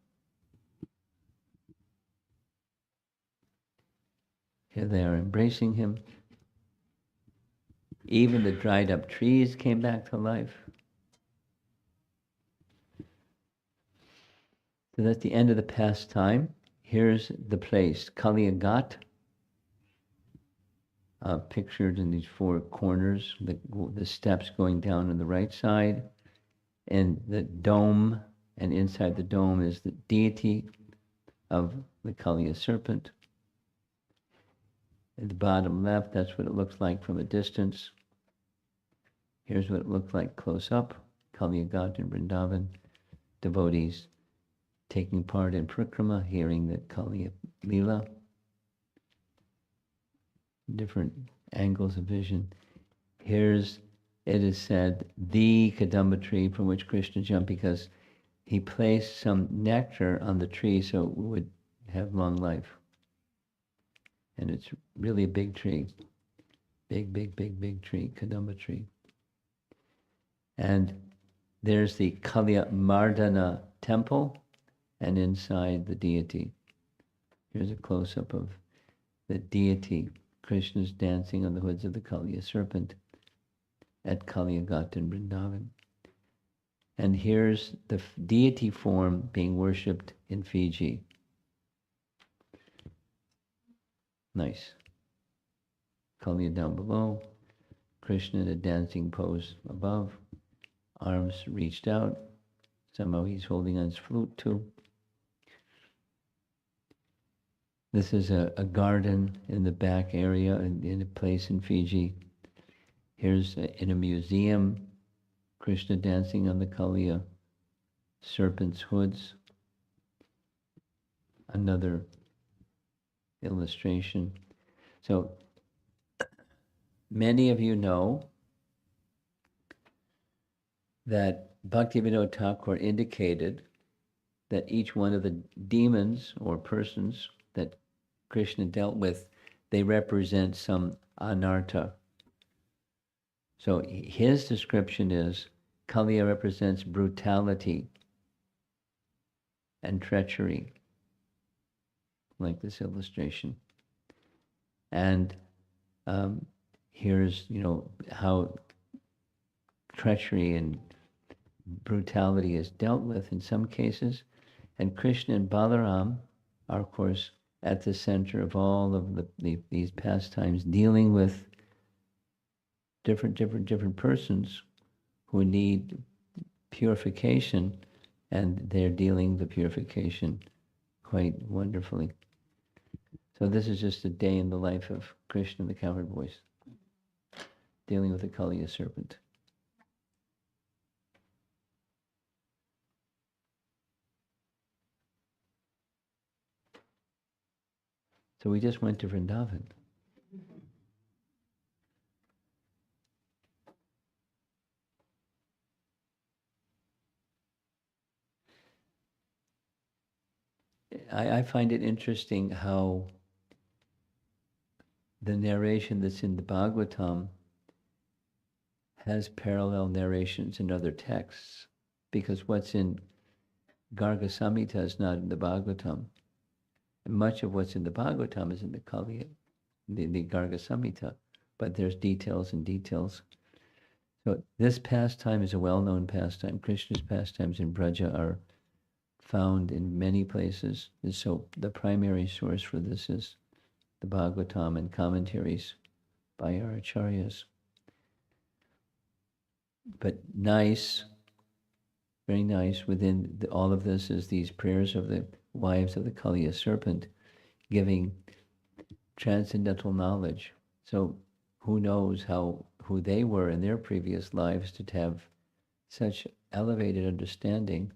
Here they are embracing him. Even the dried up trees came back to life. So that's the end of the pastime. Here's the place, Kaliya pictured in these four corners, the steps going down on the right side, and the dome, and inside the dome is the deity of the Kaliya serpent. At the bottom left, that's what it looks like from a distance. Here's what it looked like close up, Kaliya Ghat in Vrindavan, devotees taking part in Prikrama, hearing the Kaliya Lila, different angles of vision. Here's, it is said, the Kadamba tree from which Krishna jumped because he placed some nectar on the tree so it would have long life. And it's really a big tree. Big, big, big, big tree, Kadamba tree. And there's the Kaliya Mardana temple, and inside the deity. Here's a close-up of the deity. Krishna's dancing on the hoods of the Kaliya serpent at Kaliya Ghat in Vrindavan. And here's the deity form being worshipped in Fiji. Nice. Kaliya down below, Krishna in a dancing pose above, arms reached out. Somehow he's holding on his flute too. This is a garden in the back area in a place in Fiji. Here's in a museum, Krishna dancing on the Kaliya serpent's hoods. Another illustration. So many of you know that Bhaktivinoda Thakur indicated that each one of the demons or persons that Krishna dealt with, they represent some anartha. So his description is, Kaliya represents brutality and treachery, like this illustration. And here's, how treachery and brutality is dealt with in some cases. And Krishna and Balaram are, of course, at the center of all of these pastimes, dealing with different persons who need purification, and they're dealing the purification quite wonderfully. So this is just a day in the life of Krishna the cowherd voice, dealing with the Kaliya serpent. So we just went to Vrindavan. I find it interesting how the narration that's in the Bhagavatam has parallel narrations in other texts, because what's in Garga Samhita is not in the Bhagavatam. And much of what's in the Bhagavatam is in the Kaliya, the Garga Samhita, but there's details and details. So this pastime is a well-known pastime. Krishna's pastimes in Braja are found in many places. And so the primary source for this is the Bhagavatam and commentaries by our acharyas. But nice, very nice, within all of this is these prayers of the wives of the Kaliya serpent, giving transcendental knowledge. So who knows who they were in their previous lives to have such elevated understanding.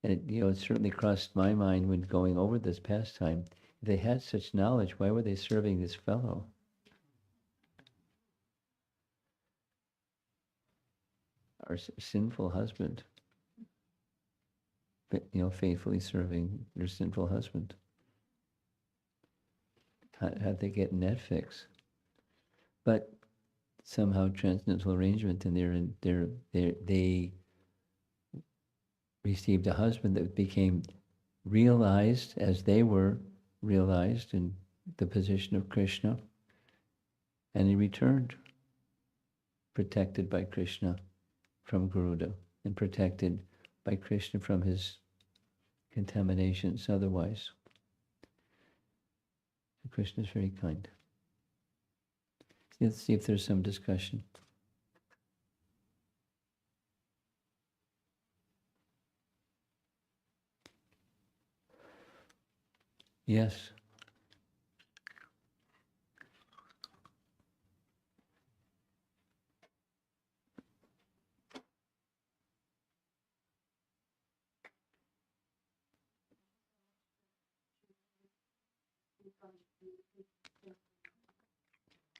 And it certainly crossed my mind when going over this pastime. If they had such knowledge, why were they serving this fellow? our sinful husband, faithfully serving their sinful husband. How'd they get in that fix? But somehow transcendental arrangement, and they received a husband that became realized as they were realized in the position of Krishna, and he returned, protected by Krishna from Garuda, and protected by Krishna from his contaminations otherwise. Krishna is very kind. Let's see if there's some discussion. Yes.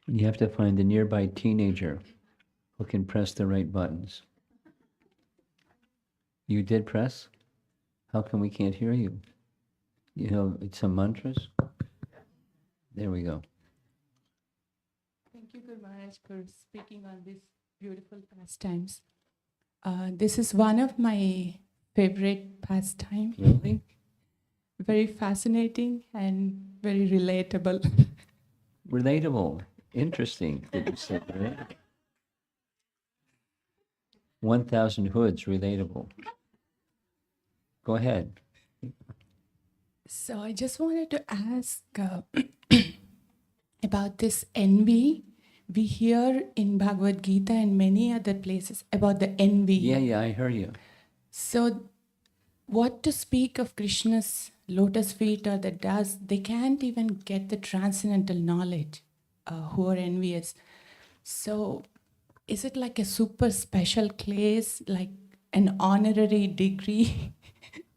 You have to find the nearby teenager who can press the right buttons. You did press? How come we can't hear you? You know, some mantras? There we go. Thank you, Guru Maharaj, for speaking on these beautiful pastimes. This is one of my favorite pastimes. Really? Very fascinating and very relatable. Relatable. Interesting. Did you say, right? 1,000 hoods, relatable. Go ahead. So I just wanted to ask about this envy. We hear in Bhagavad Gita and many other places about the envy. Yeah, I heard you. So what to speak of Krishna's lotus feet or the dust, they can't even get the transcendental knowledge who are envious. So is it like a super special place, like an honorary degree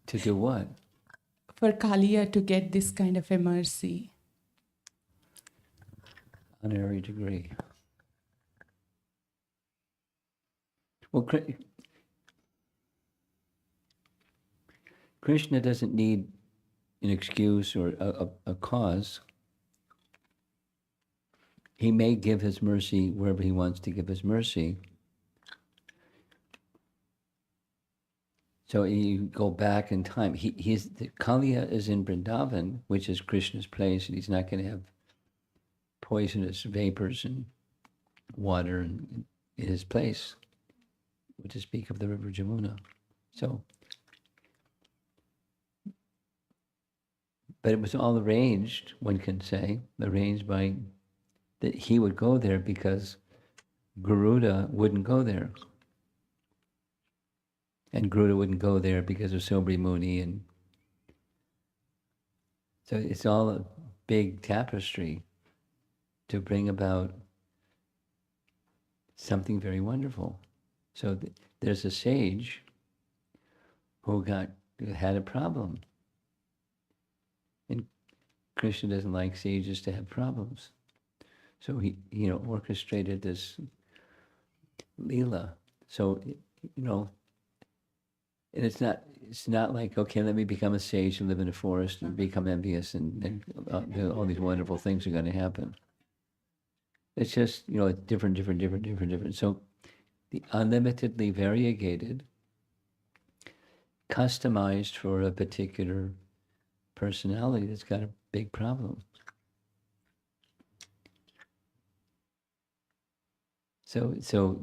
To do what? for Kaliya to get this kind of a mercy? Honorary degree. Well, Krishna doesn't need an excuse or a cause. He may give his mercy wherever he wants to give his mercy. So you go back in time. Kaliya is in Vrindavan, which is Krishna's place, and he's not going to have poisonous vapors and water in his place, to speak of the river Jamuna. So, but it was all arranged, one can say, arranged by, that he would go there because Garuda wouldn't go there. And Garuda wouldn't go there because of Sobri Muni. And so it's all a big tapestry to bring about something very wonderful. So there's a sage who had a problem. And Krishna doesn't like sages to have problems. So he, orchestrated this Lila. So, and it's not like, okay, let me become a sage and live in a forest and become envious and all these wonderful things are going to happen. It's just, it's different. So the unlimitedly variegated, customized for a particular personality that's got a big problem. So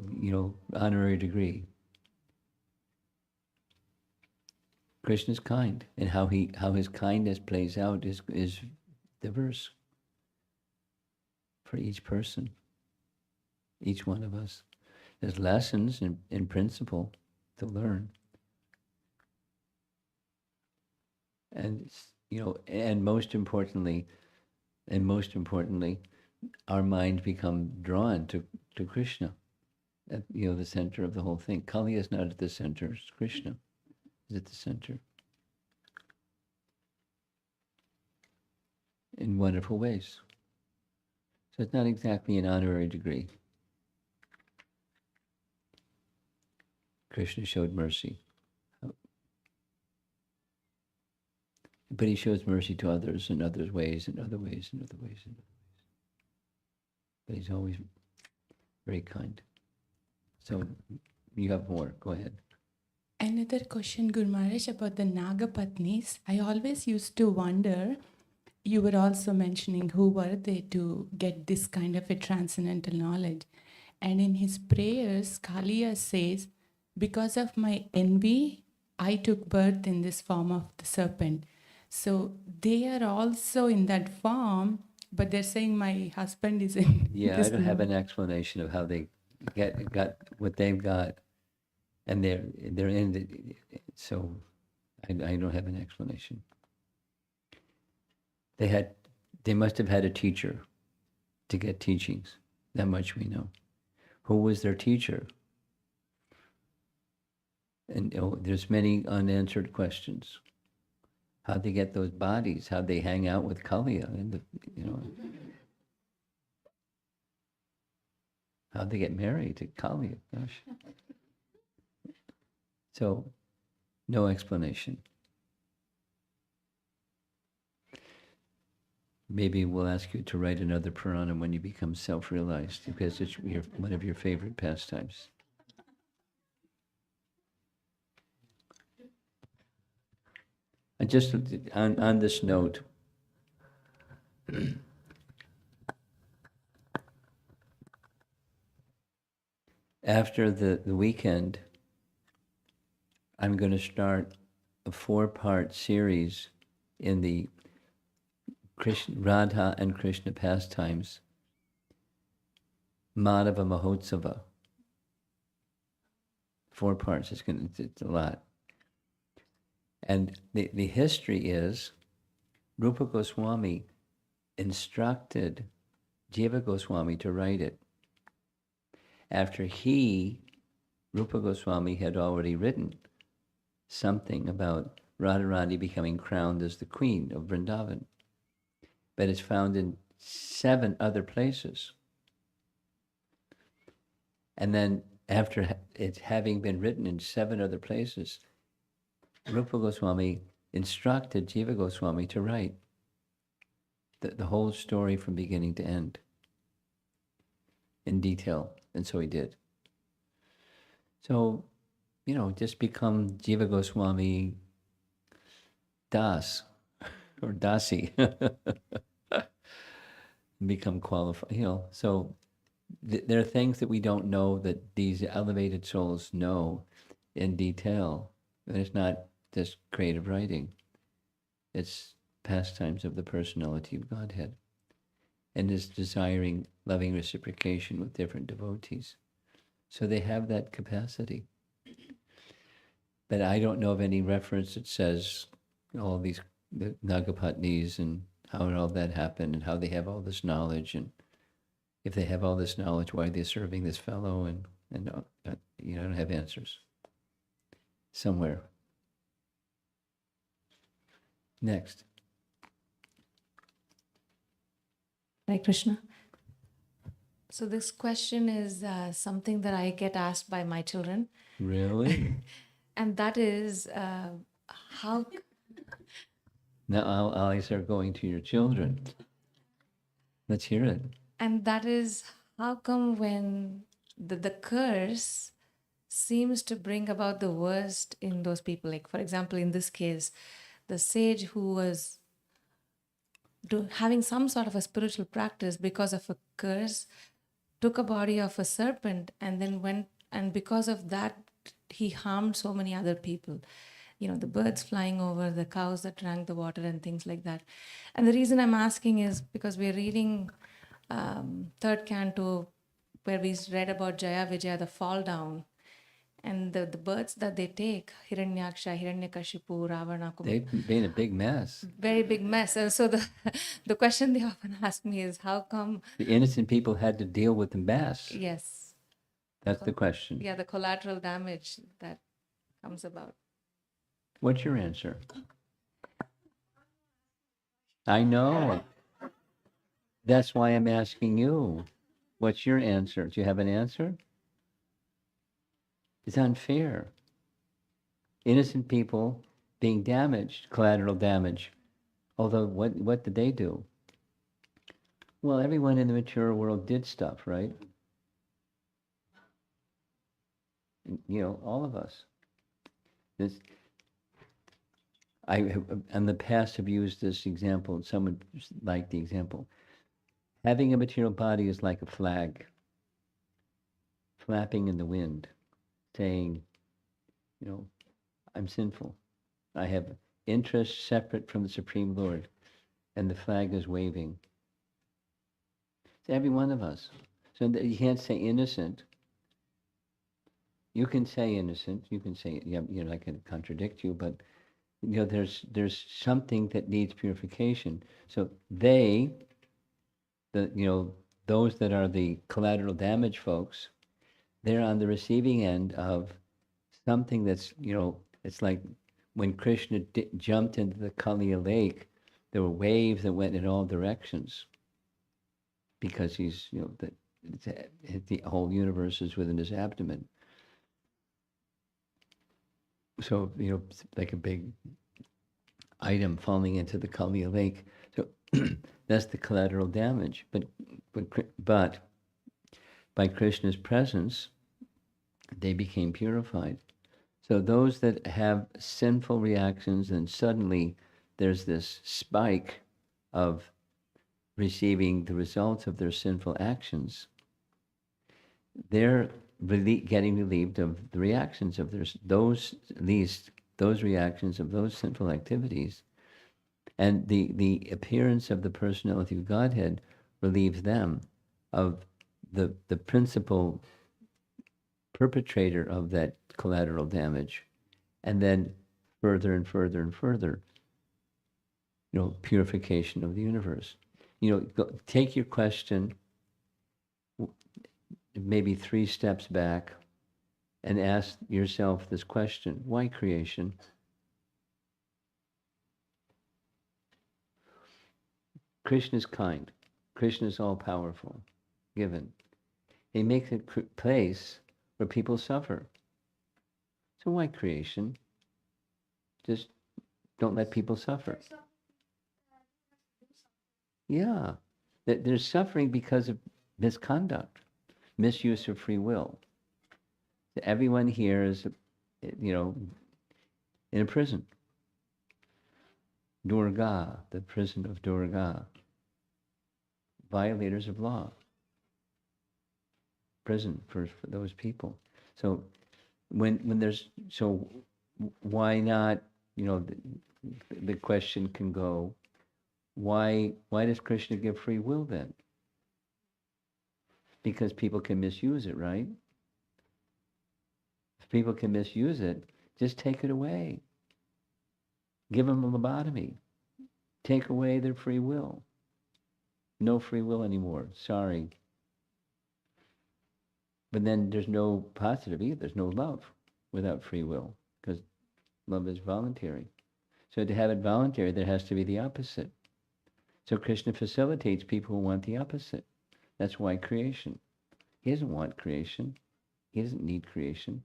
honorary degree. Krishna's kind, and how his kindness plays out is diverse for each person, each one of us. There's lessons in principle to learn, and and most importantly, our minds become drawn to Krishna, at the center of the whole thing. Kali is not at the center; it's Krishna is at the center in wonderful ways. So it's not exactly an honorary degree. Krishna showed mercy. But he shows mercy to others in other ways, in other ways, in other ways, in other ways. But he's always very kind. So you have more. Go ahead. Another question, Guru Maharaj, about the Nagapatnis. I always used to wonder, you were also mentioning who were they to get this kind of a transcendental knowledge. And in his prayers, Kaliya says, because of my envy, I took birth in this form of the serpent. So they are also in that form, but they're saying my husband is in Yeah, this I don't have form. an explanation of how they got what they've got, and they're in it. So I don't have an explanation. They must have had a teacher to get teachings. That much we know. Who was their teacher? And there's many unanswered questions. How'd they get those bodies? How'd they hang out with Kaliya? How'd they get married to Kaliya? Gosh. So, no explanation. Maybe we'll ask you to write another Purana when you become self-realized, because it's one of your favorite pastimes. And just on this note, after the weekend, I'm going to start a 4-part series in the Radha and Krishna pastimes, Madhava Mahotsava. 4 parts. It's a lot. And the history is, Rupa Goswami instructed Jiva Goswami to write it after Rupa Goswami, had already written something about Radharani becoming crowned as the queen of Vrindavan. But it's found in 7 other places. And then after it having been written in 7 other places, Rupa Goswami instructed Jiva Goswami to write the whole story from beginning to end in detail. And so he did. So, just become Jiva Goswami Das or Dasi. Become qualified, So there are things that we don't know that these elevated souls know in detail. And it's not just creative writing. It's pastimes of the personality of Godhead. And is desiring loving reciprocation with different devotees. So they have that capacity. But I don't know of any reference that says all these the Nagapatnis and how all that happened and how they have all this knowledge, and if they have all this knowledge, why are they serving this fellow? And I don't have answers. Somewhere. Next. Hare Krishna. So this question is something that I get asked by my children. Really? And that is how... Now eyes are going to your children. Let's hear it. And that is, how come when the curse seems to bring about the worst in those people? Like, for example, in this case, the sage who was having some sort of a spiritual practice because of a curse, took a body of a serpent and then went, and because of that, he harmed so many other people. The birds flying over, the cows that drank the water and things like that. And the reason I'm asking is because we're reading 3rd canto, where we read about Jaya Vijaya, the fall down, and the birds that they take, Hiranyaksha, Hiranyakashipu, Ravana, They've been a big mess. very big mess. And so the question they often ask me is, how come... The innocent people had to deal with the mess. Yes. That's the question. Yeah, the collateral damage that comes about. What's your answer? I know. That's why I'm asking you. What's your answer? Do you have an answer? It's unfair. Innocent people being damaged, collateral damage. Although, what did they do? Well, everyone in the mature world did stuff, right? You know, all of us. This, in the past have used this example, and someone liked the example. Having a material body is like a flag flapping in the wind, saying, you know, I'm sinful. I have interests separate from the Supreme Lord, and the flag is waving. It's every one of us. So you can't say innocent. You can say innocent. You can say, yeah, you know, I can contradict you, but you know, there's something that needs purification. So those that are the collateral damage folks, they're on the receiving end of something that's, you know, it's like when Krishna jumped into the Kaliya lake, there were waves that went in all directions because he's, you know, the whole universe is within his abdomen. So, you know, like a big item falling into the Kaliya lake. So that's the collateral damage. But by Krishna's presence, they became purified. So those that have sinful reactions, and suddenly there's this spike of receiving the results of their sinful actions, they're getting relieved of the reactions of those reactions of those sinful activities, and the appearance of the personality of Godhead relieves them of the principal perpetrator of that collateral damage, and then further and further and further, you know, purification of the universe. You know, take your question maybe 3 steps back and ask yourself this question: why creation? Krishna is kind. Krishna is all-powerful, given. He makes a place where people suffer. So why creation? Just don't let people suffer. Yeah. There's suffering because of misconduct, misuse of free will. Everyone here is, you know, in a prison. Durga, the prison of Durga. Violators of law. Prison for those people. So when there's, so why not, you know, the question can go, why does Krishna give free will then? Because people can misuse it, right? If people can misuse it, just take it away. Give them a lobotomy. Take away their free will. No free will anymore. Sorry. But then there's no positive either. There's no love without free will, because love is voluntary. So to have it voluntary, there has to be the opposite. So Krishna facilitates people who want the opposite. That's why creation. He doesn't want creation. He doesn't need creation.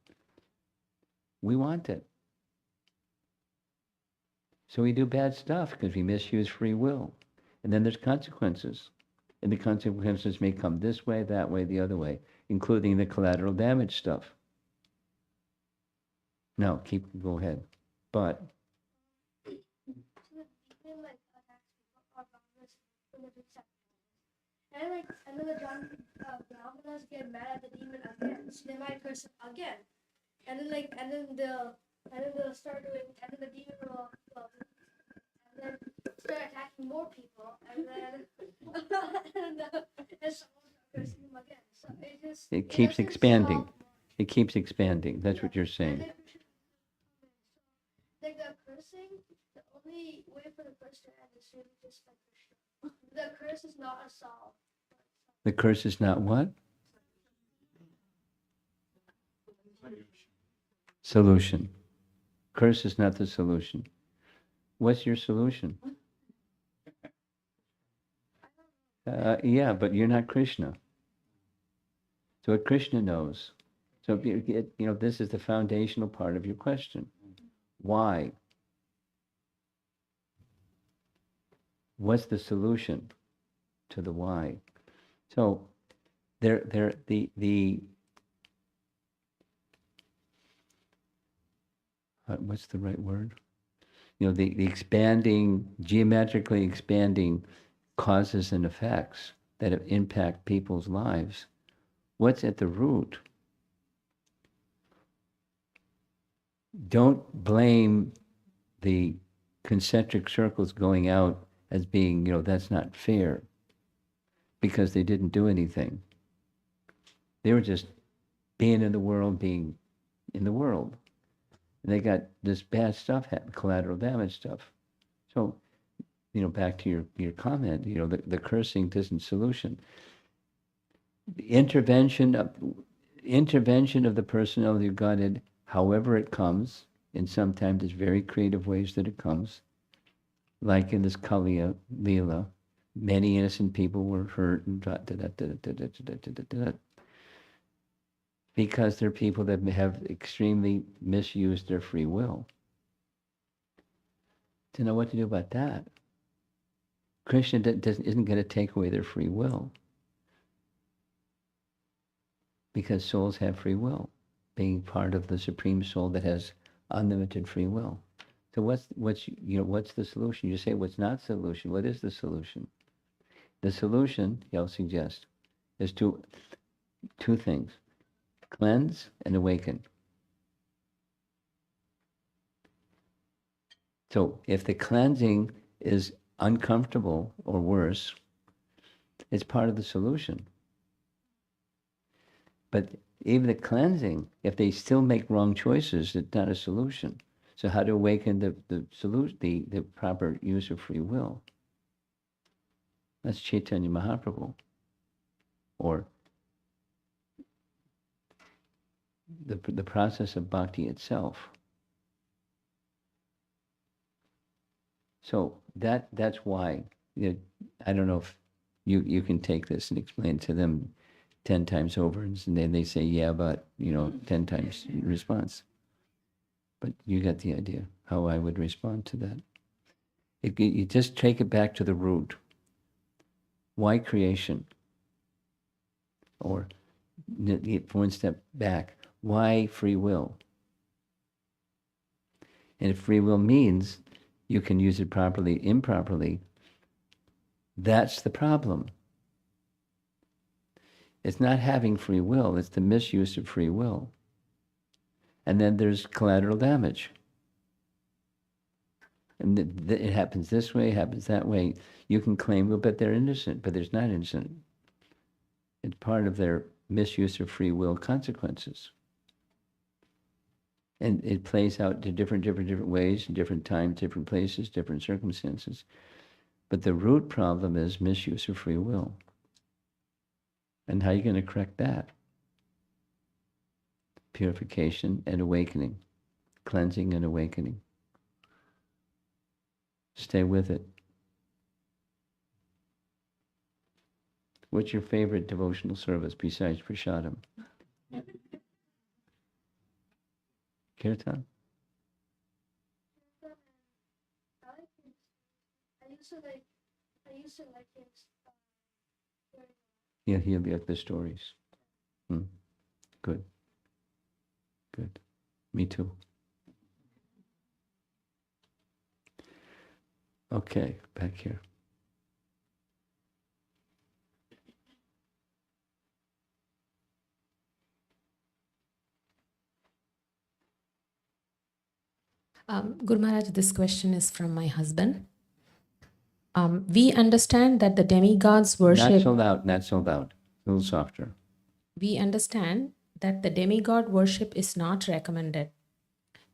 We want it. So we do bad stuff because we misuse free will. And then there's consequences. And the consequences may come this way, that way, the other way, including the collateral damage stuff. No, go ahead. But and then the Brahmanas get mad at the demon again, so they might curse him again, and then they'll start doing, and then the demon will and then start attacking more people, and then and someone will start cursing him again. So it keeps expanding. It keeps expanding. That's what you're saying. Like the cursing, the only way for the curse to end is really just by Krishna. The curse is not a solve. The curse is not what? Solution. Curse is not the solution. What's your solution? Yeah, but you're not Krishna. So what Krishna knows So if you get, this is the foundational part of your question. Why? What's the solution to the why? So what's the right word? The expanding, geometrically expanding causes and effects that impact people's lives. What's at the root? Don't blame the concentric circles going out as being, that's not fair, because they didn't do anything. They were just being in the world, being in the world. And they got this bad stuff happen, collateral damage stuff. So, back to your comment, the cursing isn't solution. The intervention of the personality of Godhead, however it comes, and sometimes there's very creative ways that it comes, like in this Kaliya Lila, many innocent people were hurt and because they're people that have extremely misused their free will. To know what to do about that. Krishna isn't going to take away their free will, because souls have free will, being part of the Supreme Soul that has unlimited free will. So what's the solution? You say what's not solution. What is the solution? The solution, I'll suggest, is two things: cleanse and awaken. So if the cleansing is uncomfortable or worse, it's part of the solution. But even the cleansing, if they still make wrong choices, it's not a solution. So how to awaken the solution, the proper use of free will? That's Chaitanya Mahaprabhu, or the process of bhakti itself. So that's why, I don't know if you can take this and explain to them 10 times over, and then they say, yeah, but, 10 times response. But you got the idea how I would respond to that. You just take it back to the root. Why creation? Or, for one step back, why free will? And if free will means you can use it properly, improperly, that's the problem. It's not having free will, it's the misuse of free will. And then there's collateral damage. And it happens this way, it happens that way. You can claim, well, but they're innocent, but there's not innocent. It's part of their misuse of free will consequences. And it plays out to different ways, different times, different places, different circumstances. But the root problem is misuse of free will. And how are you going to correct that? Purification and awakening. Cleansing and awakening. Stay with it. What's your favorite devotional service besides Prasadam? Kirtan? I used to like his. Yeah, he'll be like the stories. Good. Good. Me too. Okay, back here. Guru Maharaj, this question is from my husband. We understand that the demigods worship. Not so loud. A little softer. We understand that the demigod worship is not recommended.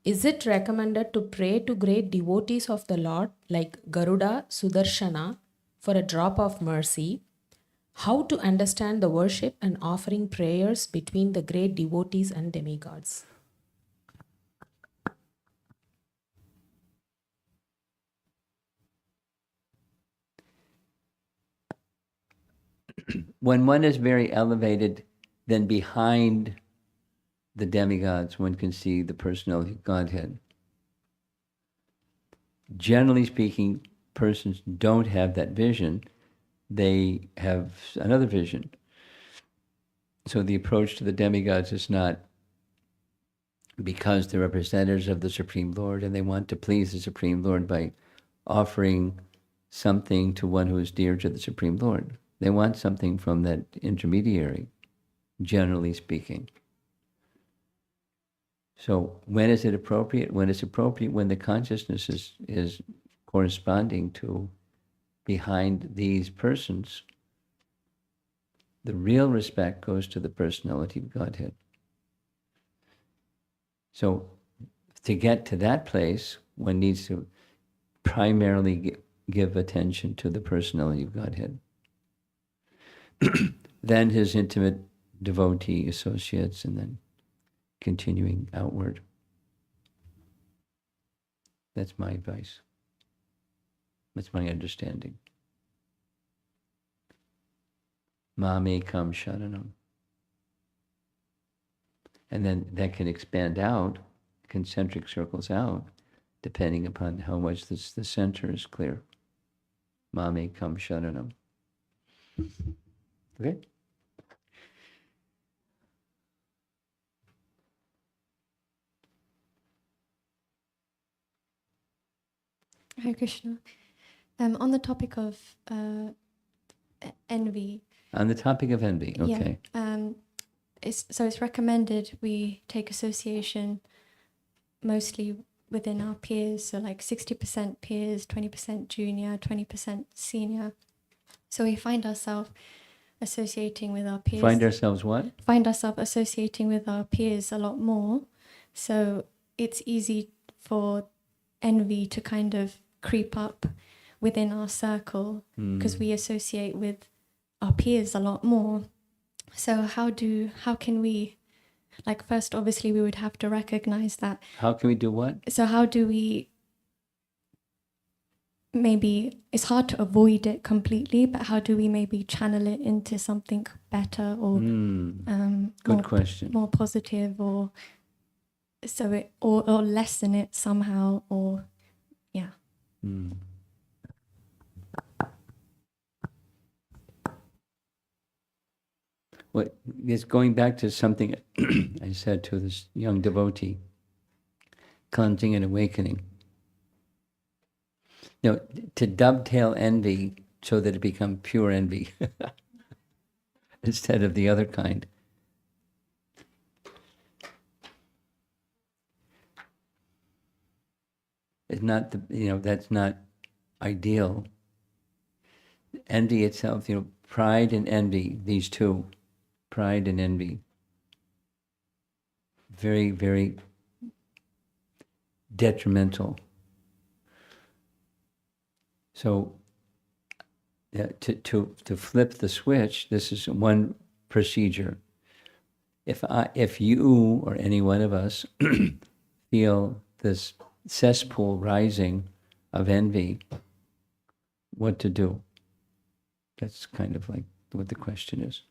Is it recommended to pray to great devotees of the Lord like Garuda, Sudarshana for a drop of mercy? How to understand the worship and offering prayers between the great devotees and demigods? When one is very elevated, then behind the demigods, one can see the personality of Godhead. Generally speaking, persons don't have that vision. They have another vision. So the approach to the demigods is not because they're representatives of the Supreme Lord and they want to please the Supreme Lord by offering something to one who is dear to the Supreme Lord. They want something from that intermediary, generally speaking. So when is it appropriate? When it's appropriate, when the consciousness is corresponding to behind these persons, the real respect goes to the personality of Godhead. So to get to that place, one needs to primarily give attention to the personality of Godhead. Then his intimate devotee associates, and then continuing outward. That's my advice. That's my understanding. Mame kam sharanam. And then that can expand out, concentric circles out, depending upon how much the center is clear. Mame kam sharanam. Okay? Hare Krishna. On the topic of envy. On the topic of envy, okay. Yeah. It's recommended we take association mostly within our peers. So like 60% peers, 20% junior, 20% senior. So we find ourselves associating with our peers. Find ourselves what? Find ourselves associating with our peers a lot more. So it's easy for envy to kind of creep up within our circle because we associate with our peers a lot more. So how can we, like, first obviously we would have to recognize that. How can we do what? So how do we, maybe it's hard to avoid it completely, but how do we maybe channel it into something better or good question. more positive, or so it or lessen it somehow, or yeah. Well, it's going back to something I said to this young devotee, cleansing and awakening. No, to dovetail envy so that it becomes pure envy instead of the other kind. It's not that's not ideal. Envy itself, pride and envy, these two, pride and envy, very, very detrimental. So to flip the switch, this is one procedure. If you or any one of us feel this cesspool rising of envy, what to do? That's kind of like what the question is.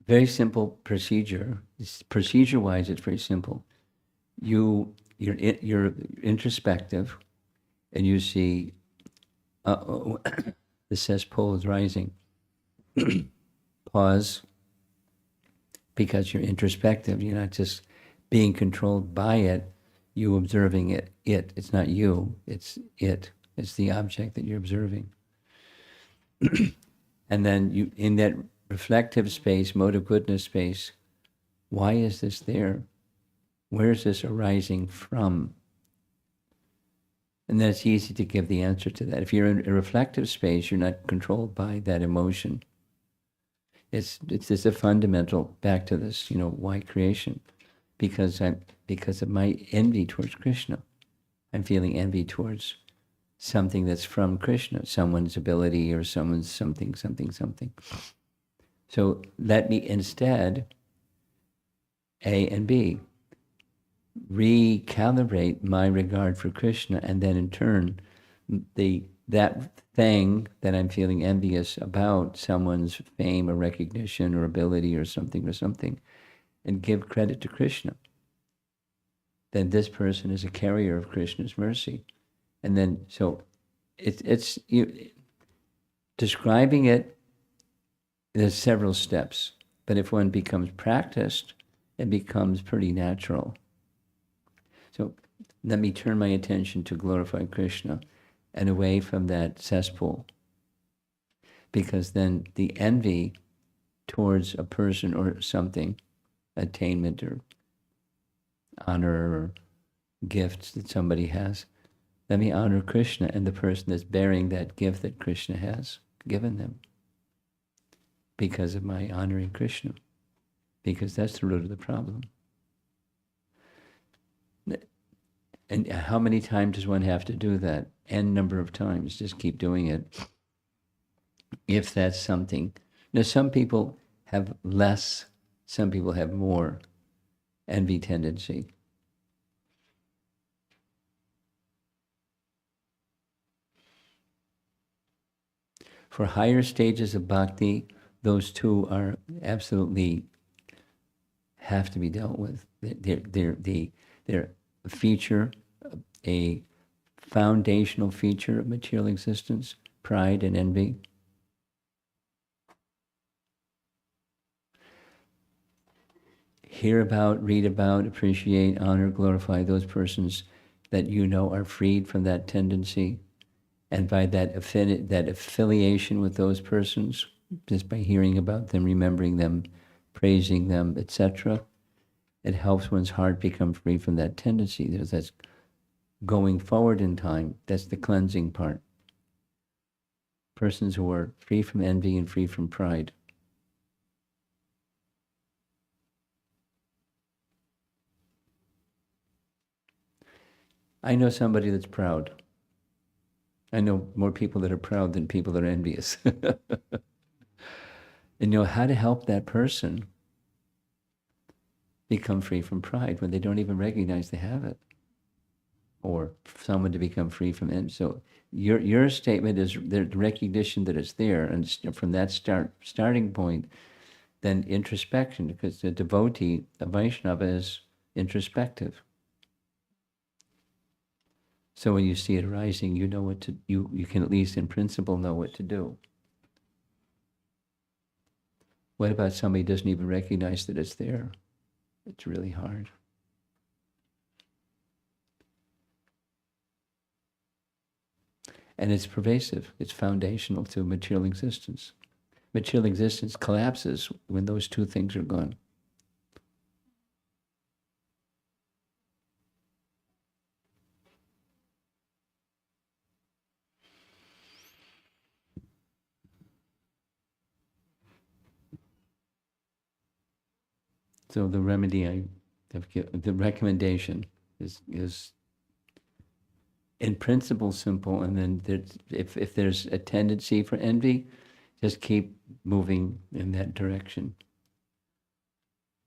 Very simple procedure. Procedure-wise, it's very simple. You're introspective, and you see, the cesspool is rising. Pause, because you're introspective. You're not just being controlled by it. You observing it. It's not you. It's it. It's the object that you're observing. And then you, in that reflective space, mode of goodness space, why is this there? Where is this arising from? And then it's easy to give the answer to that. If you're in a reflective space, you're not controlled by that emotion. It's just a fundamental, back to this, why creation? Because of my envy towards Krishna. I'm feeling envy towards something that's from Krishna, someone's ability or someone's something. So let me instead, A and B, recalibrate my regard for Krishna, and then in turn, the that thing that I'm feeling envious about, someone's fame or recognition or ability or something, and give credit to Krishna. Then this person is a carrier of Krishna's mercy. And then, so it's describing it, there's several steps. But if one becomes practiced, it becomes pretty natural. So let me turn my attention to glorify Krishna and away from that cesspool. Because then the envy towards a person or something, attainment or honor or gifts that somebody has, let me honor Krishna and the person that's bearing that gift that Krishna has given them because of my honoring Krishna, because that's the root of the problem. And how many times does one have to do that? N number of times. Just keep doing it. If that's something. Now, some people have less, some people have more envy tendency. For higher stages of bhakti, those two are absolutely have to be dealt with. They're a feature, a foundational feature of material existence, pride and envy. Hear about, read about, appreciate, honor, glorify those persons that you know are freed from that tendency. And by that affiliation with those persons, just by hearing about them, remembering them, praising them, etc., it helps one's heart become free from that tendency. That's going forward in time. That's the cleansing part. Persons who are free from envy and free from pride. I know somebody that's proud. I know more people that are proud than people that are envious. And know how to help that person become free from pride when they don't even recognize they have it. Or someone to become free from envy. So your statement is the recognition that it's there, and from that starting point, then introspection, because the devotee, the Vaishnava, is introspective. So when you see it arising, you know what to, you can at least in principle know what to do. What about somebody who doesn't even recognize that it's there? It's really hard. And it's pervasive, it's foundational to material existence. Material existence collapses when those two things are gone. So the remedy the recommendation is in principle simple, and then if there's a tendency for envy, just keep moving in that direction.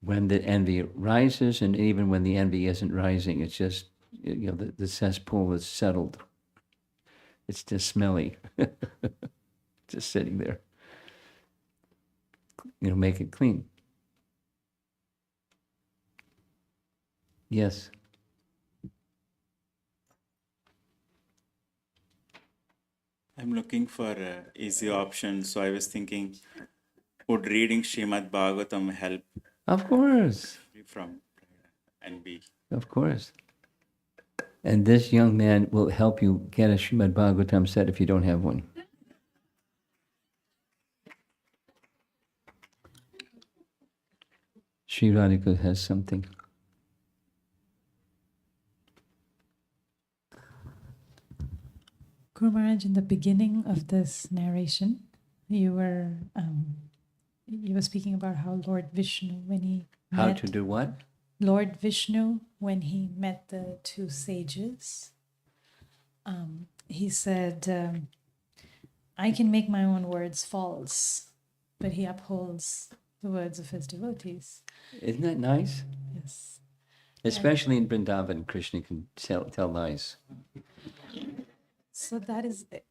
When the envy rises, and even when the envy isn't rising, it's just, the cesspool is settled. It's just smelly, just sitting there. Make it clean. Yes. I'm looking for easy options, so I was thinking, would reading Srimad Bhagavatam help Of course. me from envy? Of course. And this young man will help you get a Srimad Bhagavatam set if you don't have one. Sri Radhika has something. Guru Maharaj, in the beginning of this narration, you were speaking about how Lord Vishnu, when he How met to do what? Lord Vishnu, when he met the two sages, he said, I can make my own words false, but he upholds the words of his devotees. Isn't that nice? Yes. Especially in Vrindavan, Krishna can tell lies. So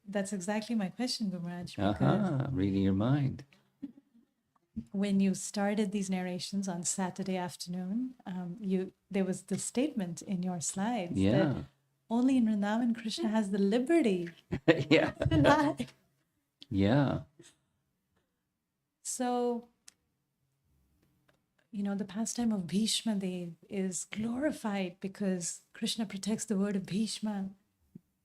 that's exactly my question, Gumaraj, because Reading your mind. when you started these narrations on Saturday afternoon, there was the statement in your slides that Yeah. only in Vrindavan Krishna has the liberty Yeah. to lie. Yeah. So, the pastime of Bhishma Dev is glorified because Krishna protects the word of Bhishma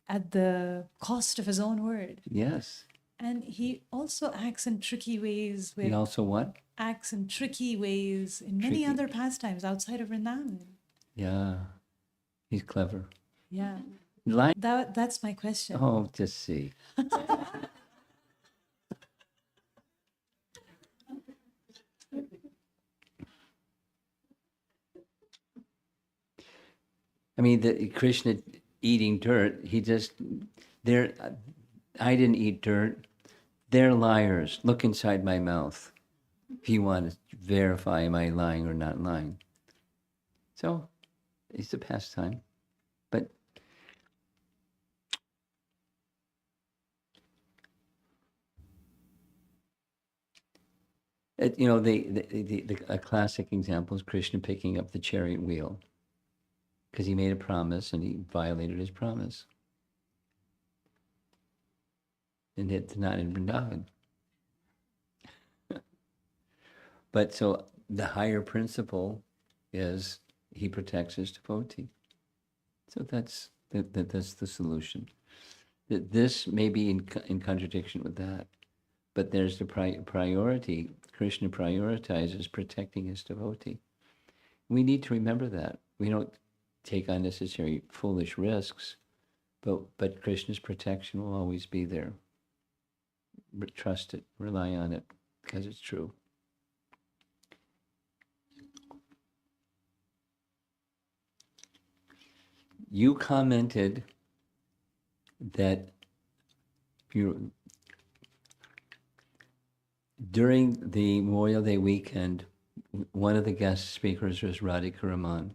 at the cost of his own word. Yes. And he also acts in tricky ways He also what? acts in tricky ways in many Tricky. other pastimes outside of Vrindavan. Yeah. He's clever. Yeah. Lying. That's my question. Oh, just see. I mean, the Krishna eating dirt, I didn't eat dirt. They're liars. Look inside my mouth if you want to verify am I lying or not lying. So it's a pastime. But a classic example is Krishna picking up the chariot wheel because he made a promise and he violated his promise. And it's not in Vrindavan. But so the higher principle is he protects his devotee. So that's the solution. This may be in contradiction with that, but there's the priority. Krishna prioritizes protecting his devotee. We need to remember that. We don't take unnecessary foolish risks, but Krishna's protection will always be there. Trust it, rely on it, because it's true. You commented that during the Memorial Day weekend, one of the guest speakers was Radhika Raman.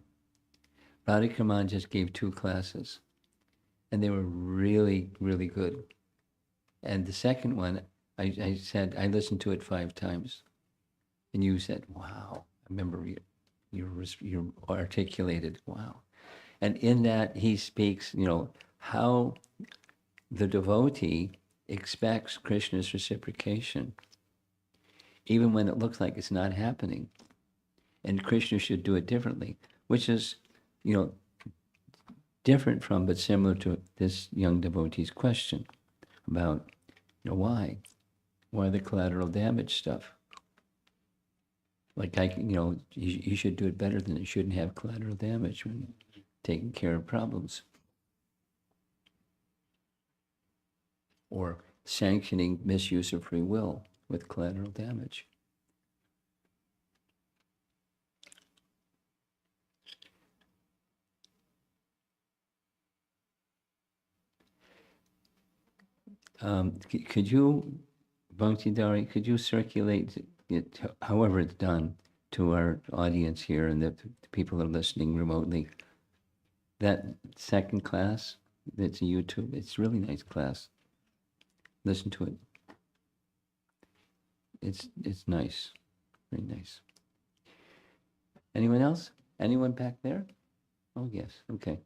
Radhika Raman just gave 2 classes, and they were really, really good. And the second one, I said, I listened to it 5 times. And you said, wow. I remember you articulated, wow. And in that, he speaks, how the devotee expects Krishna's reciprocation, even when it looks like it's not happening. And Krishna should do it differently, which is, different from, but similar to this young devotee's question about, why? Why the collateral damage stuff? Like, you should do it better than it shouldn't have collateral damage when taking care of problems. Or sanctioning misuse of free will with collateral damage. Could you, Bhakti Dari, could you circulate it, however it's done, to our audience here and the people that are listening remotely? That second class that's on YouTube, it's a really nice class. Listen to it. It's nice, very nice. Anyone else? Anyone back there? Oh yes, okay.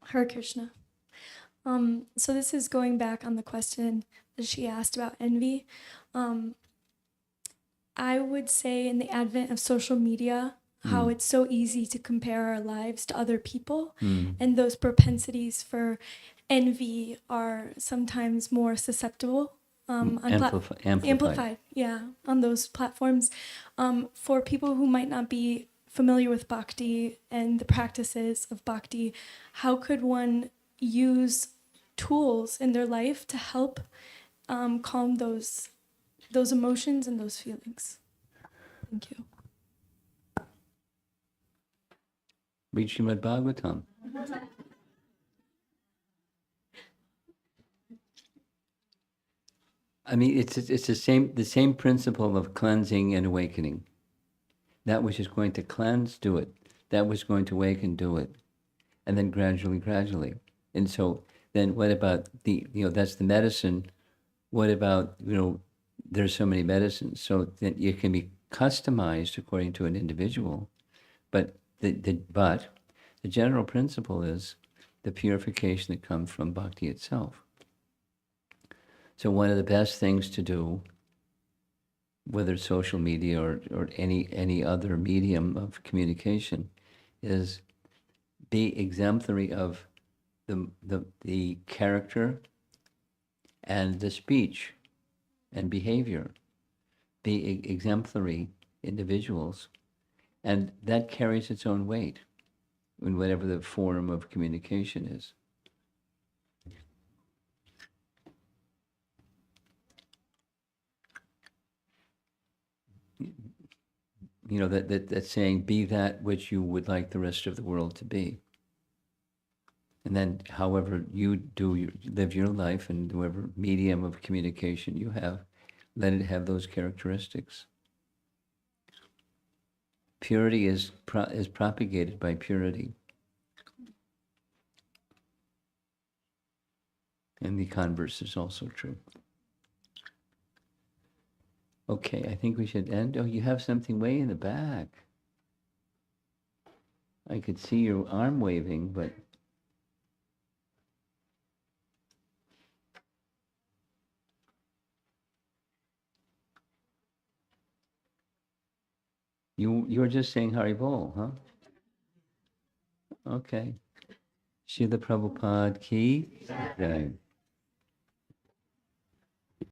Hare Krishna. So this is going back on the question that she asked about envy. I would say in the advent of social media, how it's so easy to compare our lives to other people, and those propensities for envy are sometimes more susceptible. Amplified, yeah, on those platforms. For people who might not be familiar with bhakti and the practices of bhakti, how could one use tools in their life to help calm those emotions and those feelings? Thank you. Read Srimad Bhagavatam. I mean, it's the same principle of cleansing and awakening. That which is going to cleanse, do it. That which is going to awaken, do it. and then gradually. And so then what about that's the medicine. What about, there's so many medicines, so that it can be customized according to an individual, but the general principle is the purification that comes from bhakti itself. So one of the best things to do, whether it's social media or any other medium of communication, is be exemplary of the character and the speech and behavior. Be exemplary individuals, and that carries its own weight in whatever the form of communication is. That saying, be that which you would like the rest of the world to be. And then however you live your life, and whatever medium of communication you have, let it have those characteristics. Purity is propagated by purity. And the converse is also true. Okay, I think we should end. Oh, you have something way in the back. I could see your arm waving, but... You were just saying Haribol, huh? Okay. Srila Prabhupada ki jai.